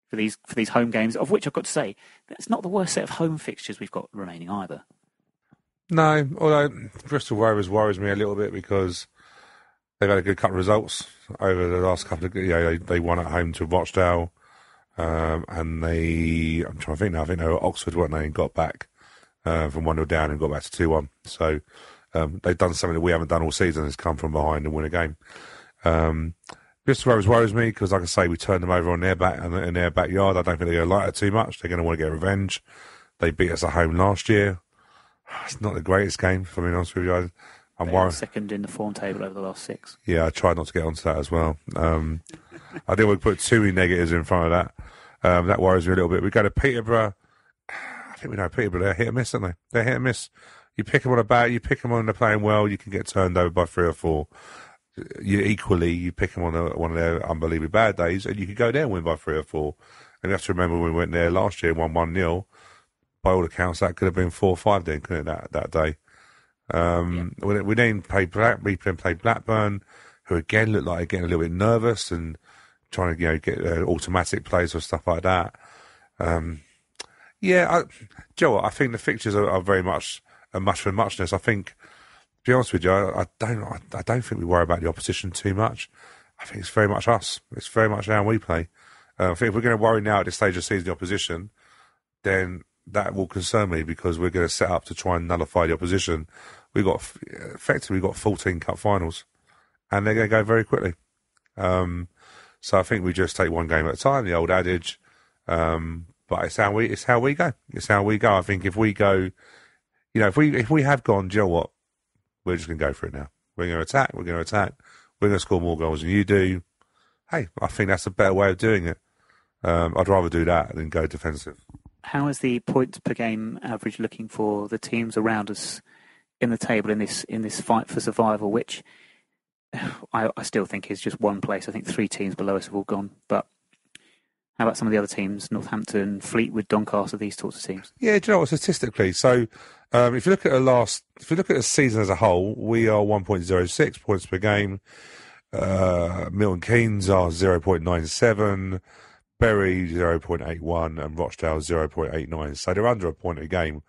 for these home games, of which I've got to say, that's not the worst set of home fixtures we've got remaining either. No, although Bristol Rovers worries me a little bit because they've had a good couple of results over the last couple of... they won at home to Rochdale, and I'm trying to think now, I think they were Oxford, weren't they, and got back from 1-0 down and got back to 2-1. So they've done something that we haven't done all season, is come from behind and win a game. Bristol Rovers worries me because, like I say, we turned them over on their in their backyard. I don't think they're going to like it too much. They're going to want to get revenge. They beat us at home last year. It's not the greatest game, if I'm being honest with you. I'm worried. Second in the form table over the last 6. Yeah, I tried not to get onto that as well. I didn't want to put too many negatives in front of that. That worries me a little bit. We go to Peterborough. I think we know Peterborough. They're hit and miss, aren't they? They're hit and miss. You pick them on a bat, you pick them when they're playing well, you can get turned over by 3 or 4. You pick them on one of their unbelievably bad days, and you could go there and win by 3 or 4. And you have to remember when we went there last year and won 1-0. By all accounts, that could have been 4 or 5 then, couldn't it, that day? We then played Blackburn, who again looked like they're getting a little bit nervous and trying to get automatic plays or stuff like that. Do you know what? I think the fixtures are very much a much for muchness. I think, to be honest with you, I don't think we worry about the opposition too much. I think it's very much us. It's very much how we play. I think if we're going to worry now at this stage of season the opposition, then that will concern me because we're going to set up to try and nullify the opposition. We've got 14 cup finals, and they're going to go very quickly. So I think we just take one game at a time, the old adage. But it's how we go. It's how we go. I think if we go, if we have gone, do you know what? We're just going to go for it now. We're going to attack. We're going to score more goals than you do. Hey, I think that's a better way of doing it. I'd rather do that than go defensive. How is the points per game average looking for the teams around us in the table in this fight for survival, which I still think is just one place? I think 3 teams below us have all gone. But how about some of the other teams? Northampton, Fleetwood, Doncaster, these sorts of teams. Yeah, do you know what, statistically? So if you look at the season as a whole, we are 1.06 points per game. Milton Keynes are 0.97. Bury 0.81 and Rochdale 0.89. So they're under a point a game.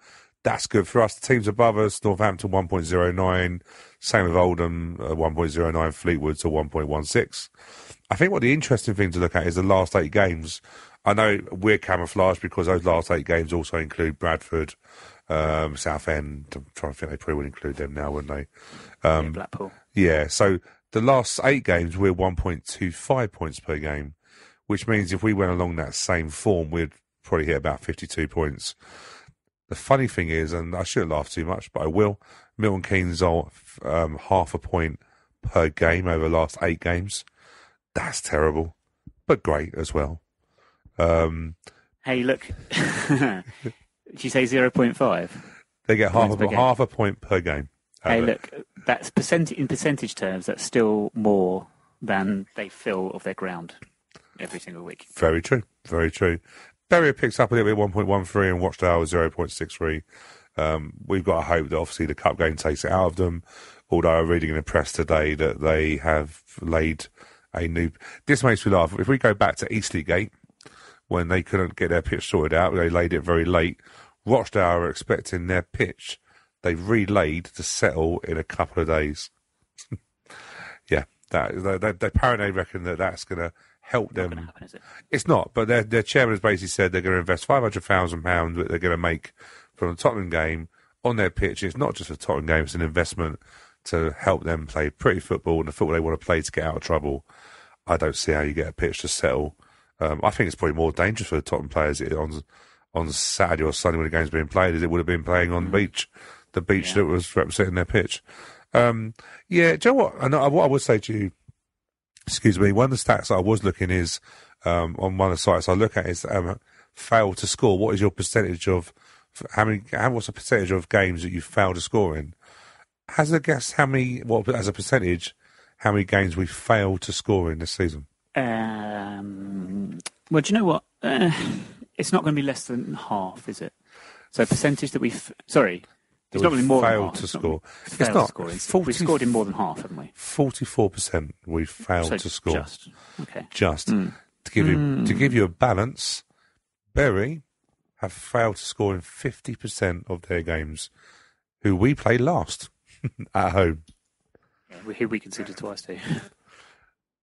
That's good for us. The teams above us, Northampton 1.09, same with Oldham 1.09, Fleetwood to 1.16. I think what the interesting thing to look at is the last 8 games. I know we're camouflaged because those last 8 games also include Bradford, Southend. I'm trying to think they probably would include them now, wouldn't they? Blackpool. Yeah, so the last 8 games we're 1.25 points per game, which means if we went along that same form, we'd probably hit about 52 points. The funny thing is, and I shouldn't laugh too much, but I will, Milton Keynes are half a point per game over the last 8 games. That's terrible, but great as well. Hey, look, did you say 0.5? They get half a point per game. Hey, look, that's in percentage terms, that's still more than they fill of their ground every single week. Very true, very true. Bury picks up a little bit, 1.13, and Rochdale 0.63. We've got to hope that obviously the cup game takes it out of them, although I'm reading in the press today that they have laid a new... This makes me laugh. If we go back to Eastleigh, when they couldn't get their pitch sorted out, they laid it very late. Rochdale are expecting their pitch, they've relayed to settle in a couple of days. Yeah, apparently they reckon that's going to help them. Not going to happen, is it? It's not, but their chairman has basically said they're going to invest £500,000 that they're going to make from the Tottenham game on their pitch. It's not just a Tottenham game, it's an investment to help them play pretty football and the football they want to play to get out of trouble. I don't see how you get a pitch to settle. I think it's probably more dangerous for the Tottenham players on Saturday or Sunday when the game's being played as it would have been playing on the beach that was representing their pitch. Do you know what? And what I would say to you, excuse me, one of the stats that I was looking is on one of the sites I look at is fail to score. What is your percentage of what's the percentage of games that you fail to score in? Hazard a guess as a percentage, how many games we failed to score in this season? Well, do you know what? It's not going to be less than half, is it? So percentage that sorry, it's not really more than failed half. to score. It's not. We've scored in more than half, haven't we? 44% we failed to score. Just. Okay. Just. To give you a balance, Bury have failed to score in 50% of their games, who we played last at home. Yeah, we conceded twice too.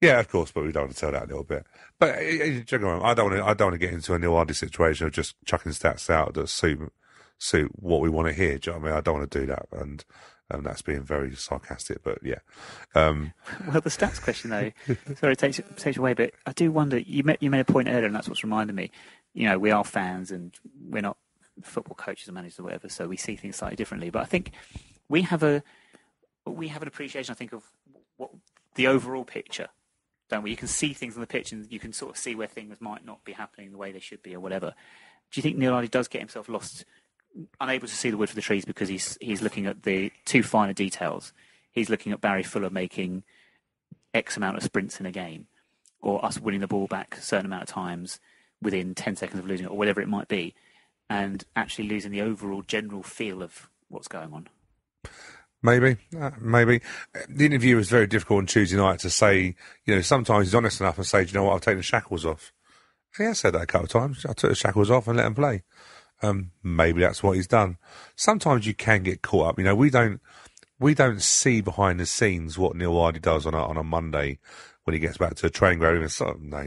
Yeah, of course, but we don't want to tell that a little bit. But I don't want to get into a Neil Ardley situation of just chucking stats out that suit what we want to hear. Do you know what I mean? I don't want to do that, and that's being very sarcastic. But yeah. Well, the stats question though, sorry, it takes you away, but I do wonder. You made a point earlier, and that's what's reminded me. You know, we are fans, and we're not football coaches or managers or whatever, so we see things slightly differently. But I think we have an appreciation, I think, of what the overall picture. Don't we? You can see things on the pitch, and you can sort of see where things might not be happening the way they should be, or whatever. Do you think Neil Ardley does get himself lost, unable to see the wood for the trees because he's looking at the too finer details? He's looking at Barry Fuller making X amount of sprints in a game, or us winning the ball back a certain amount of times within 10 seconds of losing it, or whatever it might be, and actually losing the overall general feel of what's going on. Maybe. The interview was very difficult on Tuesday night to say, you know, sometimes he's honest enough and say, do you know what, I've taken the shackles off. And he has said that a couple of times. I took the shackles off and let him play. Maybe that's what he's done. Sometimes you can get caught up. You know, we don't see behind the scenes what Neil Ardley does on a Monday when he gets back to a training ground. Even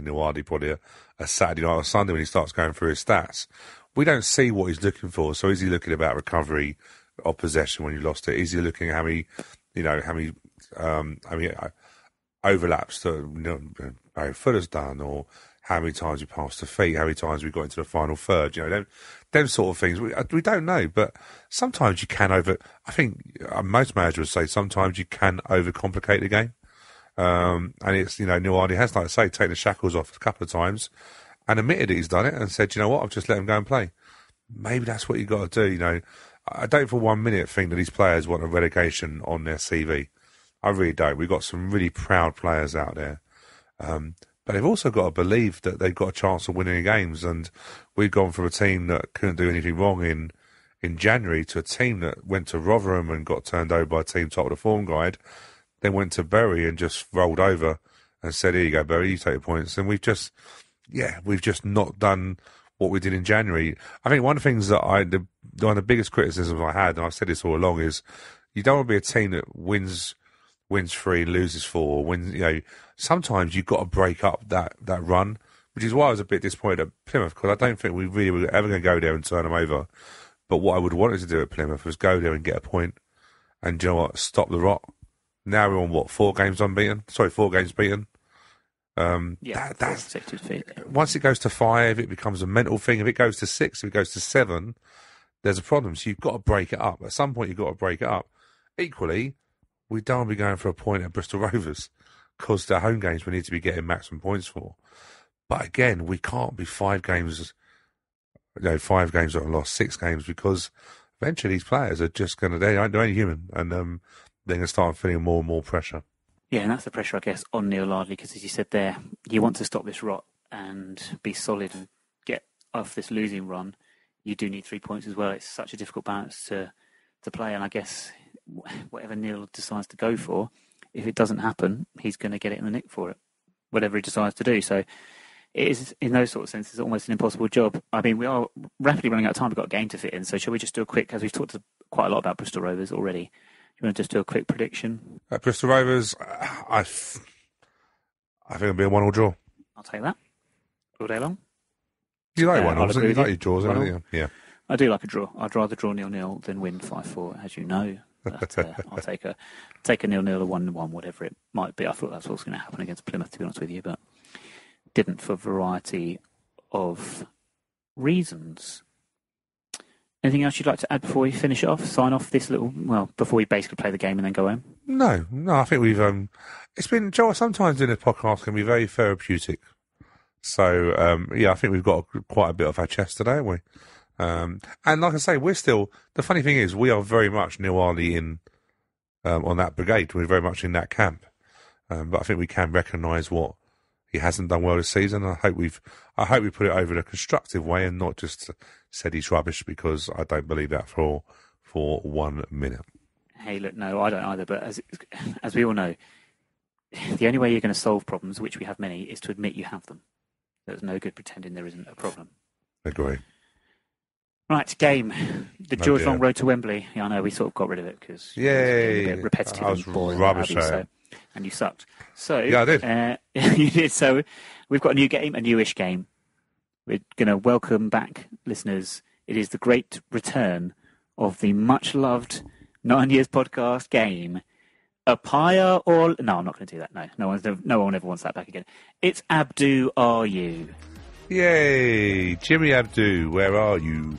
Neil Ardley probably a Saturday night or Sunday when he starts going through his stats. We don't see what he's looking for. So is he looking about recovery of possession when you lost it? Is he looking at how many overlaps that Barry Fuller's done, or how many times we passed the feet, how many times we got into the final third? You know, them sort of things. We don't know, but sometimes you can I think most managers would say sometimes you can overcomplicate the game. And it's, you know, Neil Ardley has, like I say, taken the shackles off a couple of times and admitted that he's done it and said, you know what, I've just let him go and play. Maybe that's what you've got to do, you know. I don't for 1 minute think that these players want a relegation on their CV. I really don't. We've got some really proud players out there. But they've also got to believe that they've got a chance of winning games. And we've gone from a team that couldn't do anything wrong in January to a team that went to Rotherham and got turned over by a team top of the form guide, then went to Bury and just rolled over and said, here you go, Bury, you take the points. And we've just not done what we did in January. I think one of the things that one of the biggest criticisms I had, and I've said this all along, is you don't want to be a team that wins 3, loses 4, wins. You know, sometimes you've got to break up that run, which is why I was a bit disappointed at Plymouth, because I don't think we really were ever going to go there and turn them over. But what I would want us to do at Plymouth was go there and get a point, and you know what, stop the rot. Now we're on 4 games beaten. That's once it goes to 5, it becomes a mental thing. If it goes to 6, if it goes to 7, there's a problem. So you've got to break it up. At some point, you've got to break it up. Equally, we don't want to be going for a point at Bristol Rovers, because they're home games we need to be getting maximum points for. But again, we can't be 5 games, 5 games that have lost, 6 games, because eventually these players are just going to, they're only human, and they're going to start feeling more and more pressure. Yeah, and that's the pressure, I guess, on Neil Ardley, because as you said there, you want to stop this rot and be solid and get off this losing run. You do need 3 points as well. It's such a difficult balance to play, and I guess whatever Neil decides to go for, if it doesn't happen, he's going to get it in the nick for it, whatever he decides to do. So it is, in those sort of senses, almost an impossible job. I mean, we are rapidly running out of time. We've got a game to fit in, so shall we just do a quick, as we've talked quite a lot about Bristol Rovers already, you want to just do a quick prediction? At Bristol Rovers, I think it'll be a 1-1 draw. I'll take that all day long. You like 1-1? You like your draws, everything? Yeah. I do like a draw. I'd rather draw 0-0 than win 5-4, as you know. But, I'll take a 0-0, a 1-1, whatever it might be. I thought that's what was going to happen against Plymouth, to be honest with you, but didn't for a variety of reasons. Anything else you'd like to add before we finish it off? Sign off this before we basically play the game and then go home? No, I think we've, it's been, Joe, sometimes doing this podcast can be very therapeutic. So, I think we've got quite a bit off our chest today, haven't we? And like I say, we're still, the funny thing is, we are very much Neil Ardley on that brigade. We're very much in that camp. But I think we can recognise what he hasn't done well this season. I hope we put it over in a constructive way and not just said he's rubbish, because I don't believe that for 1 minute. Hey, look, no, I don't either. But as we all know, the only way you're going to solve problems, which we have many, is to admit you have them. There's no good pretending there isn't a problem. Agree. Right, game. The George Long Road to Wembley. Yeah, I know, we sort of got rid of it because it was a bit repetitive. I was and boring. rubbish at it. And you sucked. So, yeah, I did. You did. So we've got a new game, a newish game. We're going to welcome back listeners. It is the great return of the much-loved 9 Years podcast game, A Pyre or... No, I'm not going to do that. No one ever wants that back again. It's Abdu Are You? Yay! Jimmy Abdu, where are you?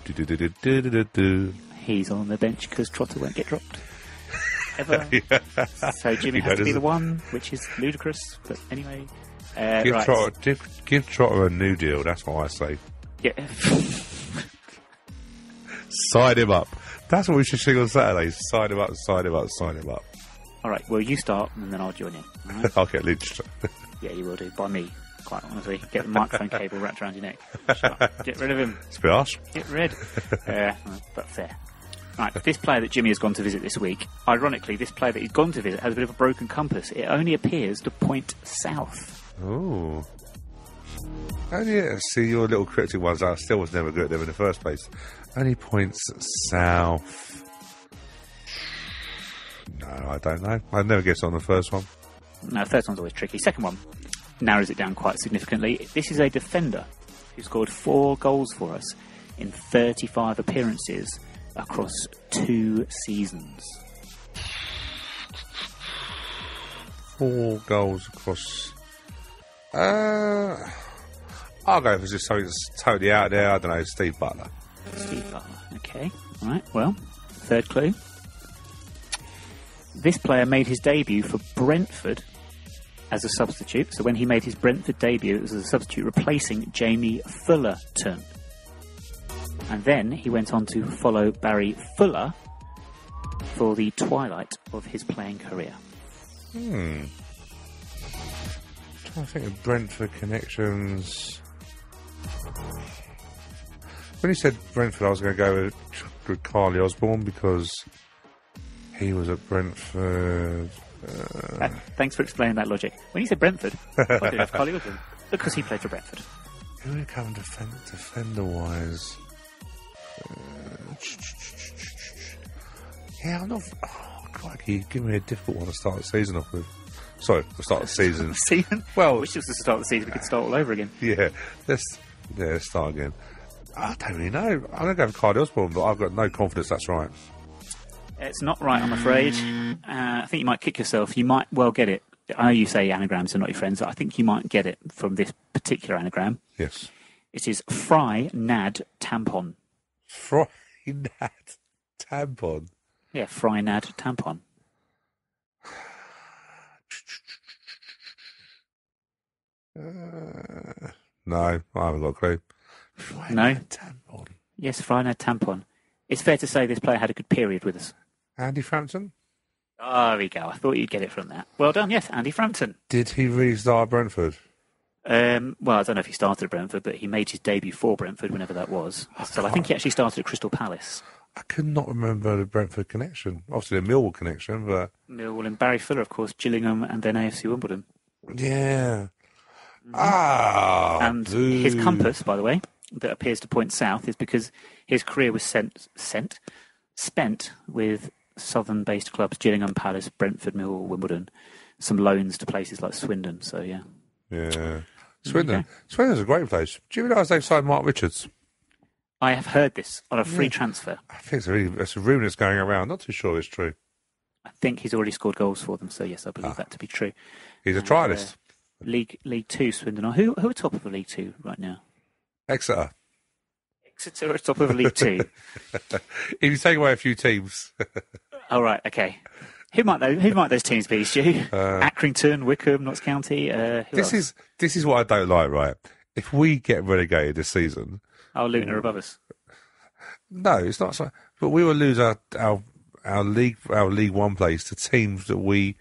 He's on the bench because Trotter won't get dropped. Ever. So Jimmy has to be the one, which is ludicrous. But anyway... Give Trotter a new deal, that's what I say. Yeah. Sign him up. That's what we should sing on Saturdays. Sign him up, sign him up, sign him up. All right, well, you start, and then I'll join you. Right? I'll get lynched. Yeah, you will do. By me, quite honestly. Get the microphone cable wrapped around your neck. Get rid of him. It's a bit harsh. Get rid. But fair. Right, this player that Jimmy has gone to visit this week, ironically, this player that he's gone to visit has a bit of a broken compass. It only appears to point south. Oh. Only, see, your little cryptic ones, I still was never good at them in the first place. Only points south. No, I don't know. I'd never guessed on the first one. No, first one's always tricky. Second one narrows it down quite significantly. This is a defender who scored 4 goals for us in 35 appearances across 2 seasons. 4 goals across... I'll go for just something that's totally out there. I don't know, Steve Butler. Steve Butler, okay. All right, well, third clue. This player made his debut for Brentford as a substitute. So when he made his Brentford debut, it was as a substitute replacing Jamie Fullerton. And then he went on to follow Barry Fuller for the twilight of his playing career. I'm trying to think of Brentford connections. When he said Brentford, I was going to go with Carly Osborne because he was at Brentford. Thanks for explaining that logic. When you said Brentford, why did it have Carly Osborne? Because he played for Brentford. Who would come defender-wise? Yeah, I'm not... Oh, crikey, give me a difficult one to start the season off with. Sorry, the start of the season. Well, I wish it was the start of the season. We could start all over again. Yeah, let's start again. I don't really know. I'm going to go with Carly Osborne, but I've got no confidence that's right. It's not right, I'm afraid. I think you might kick yourself. You might well get it. I know you say anagrams are not your friends. I think you might get it from this particular anagram. Yes. It is Fry Nad Tampon. Fry Nad Tampon? Yeah, Fry Nad Tampon. No, I haven't got a clue. No? Tampon. Yes, Fry Nad Tampon. It's fair to say this player had a good period with us. Andy Frampton? Oh, there we go. I thought you'd get it from that. Well done, yes, Andy Frampton. Did he really start at Brentford? Well, I don't know if he started at Brentford, but he made his debut for Brentford, whenever that was. So I think he actually started at Crystal Palace. I could not remember the Brentford connection. Obviously the Millwall connection, but... Millwall and Barry Fuller, of course, Gillingham and then AFC Wimbledon. Yeah. And his compass, by the way, that appears to point south is because his career was spent with southern-based clubs, Gillingham, Palace, Brentford, Millwall, Wimbledon, some loans to places like Swindon, so yeah. Yeah. Swindon. Okay. Swindon's a great place. Do you realise they've signed Mark Richards? I have heard this on a free transfer. I think it's a rumour that's going around. Not too sure it's true. I think he's already scored goals for them, so yes, I believe that to be true. He's a trialist. League 2, Swindon. Who are top of the League 2 right now? Exeter. Exeter are top of the League 2. If you take away a few teams. All right, okay. Who might those teams be, Stu? Accrington, Wickham, Notts County. This is what I don't like. Right, if we get relegated this season, Luton are above us. No, it's not. So, but we will lose our League One place to teams that we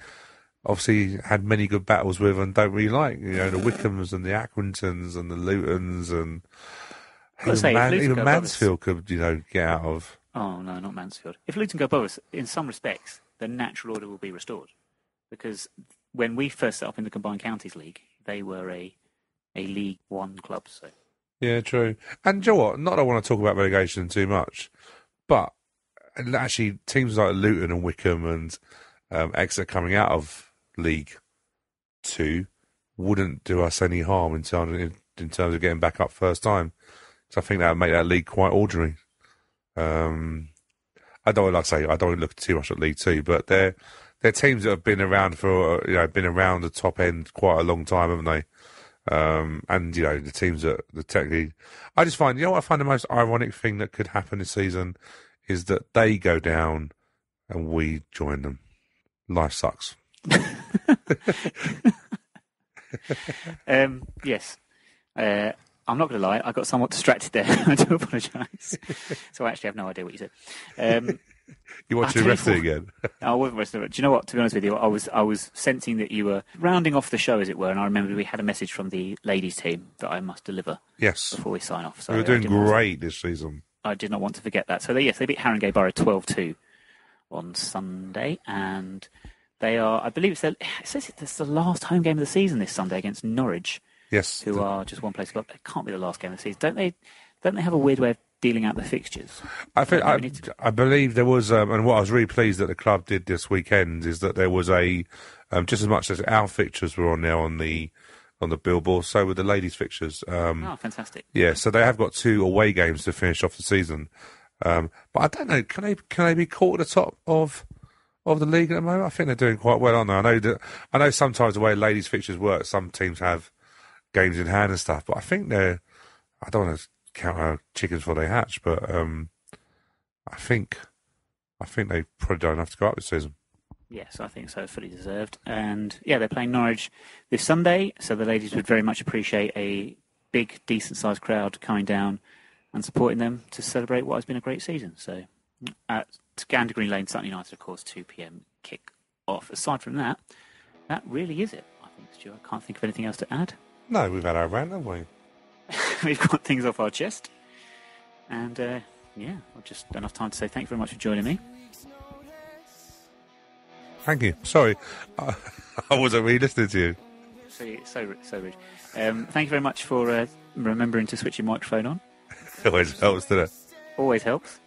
obviously had many good battles with and don't really like. You know, the Wickhams and the Accringtons and the Lutons and even Mansfield could, you know, get out of. Oh, no, not Mansfield. If Luton go above us, in some respects, the natural order will be restored. Because when we first set up in the Combined Counties League, they were a League One club. So yeah, true. And do you know what? Not that I want to talk about relegation too much, but actually teams like Luton and Wickham and Exeter coming out of League Two wouldn't do us any harm in terms of getting back up first time. So I think that would make that league quite ordinary. I don't want to look too much at League Two, but they're teams that have been around been around the top end quite a long time, haven't they? And you know, the teams that technically, I just find, you know what I find the most ironic thing that could happen this season is that they go down and we join them. Life sucks. Yes. I'm not going to lie, I got somewhat distracted there. I do apologise. So I actually have no idea what you said. You watching wrestling again? I wasn't wrestling. Do you know what? To be honest with you, I was sensing that you were rounding off the show, as it were, and I remember we had a message from the ladies' team that I must deliver. Yes. Before we sign off. So we were doing great this season. I did not want to forget that. So they beat Haringey Borough 12-2 on Sunday, and they are, I believe it says it's the last home game of the season this Sunday against Norwich. Yes. Who are just one place club. It can't be the last game of the season. Don't they have a weird way of dealing out the fixtures? I believe there was, and what I was really pleased that the club did this weekend is that there was a, just as much as our fixtures were on there on the billboard, so were the ladies' fixtures. Oh, fantastic! Yeah, so they have got 2 away games to finish off the season. But I don't know, can they be caught at the top of the league at the moment? I think they're doing quite well, aren't they? I know sometimes the way ladies' fixtures work, some teams have games in hand and stuff, but I think I don't want to count our chickens before they hatch, but I think they probably don't have to go up this season. Yes, I think so. Fully deserved. And yeah, they're playing Norwich this Sunday, so the ladies would very much appreciate a big, decent-sized crowd coming down and supporting them to celebrate what has been a great season. So at Gander Green Lane, Sutton United, of course, 2 p.m. kick-off. Aside from that really is it, I think, Stuart. I can't think of anything else to add. No, we've had our rant, haven't we? We've got things off our chest. And, just enough time to say thank you very much for joining me. Thank you. Sorry, I wasn't really listening to you. So rude. Thank you very much for remembering to switch your microphone on. It always helps, doesn't it? Always helps.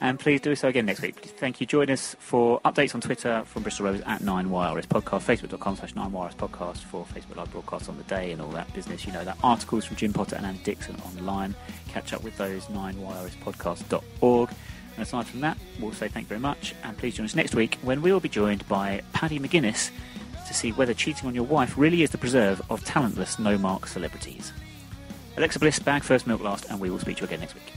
And please do so again next week. Thank you. Join us for updates on Twitter from Bristol Rovers at 9YRS Podcast, facebook.com/9YRS Podcast for Facebook Live broadcasts on the day and all that business. You know that. Articles from Jim Potter and Andy Dixon online. Catch up with those 9YRSpodcast.org. And aside from that, we'll say thank you very much. And please join us next week when we will be joined by Paddy McGuinness to see whether cheating on your wife really is the preserve of talentless no-mark celebrities. Alexa Bliss, bag first, milk last, and we will speak to you again next week.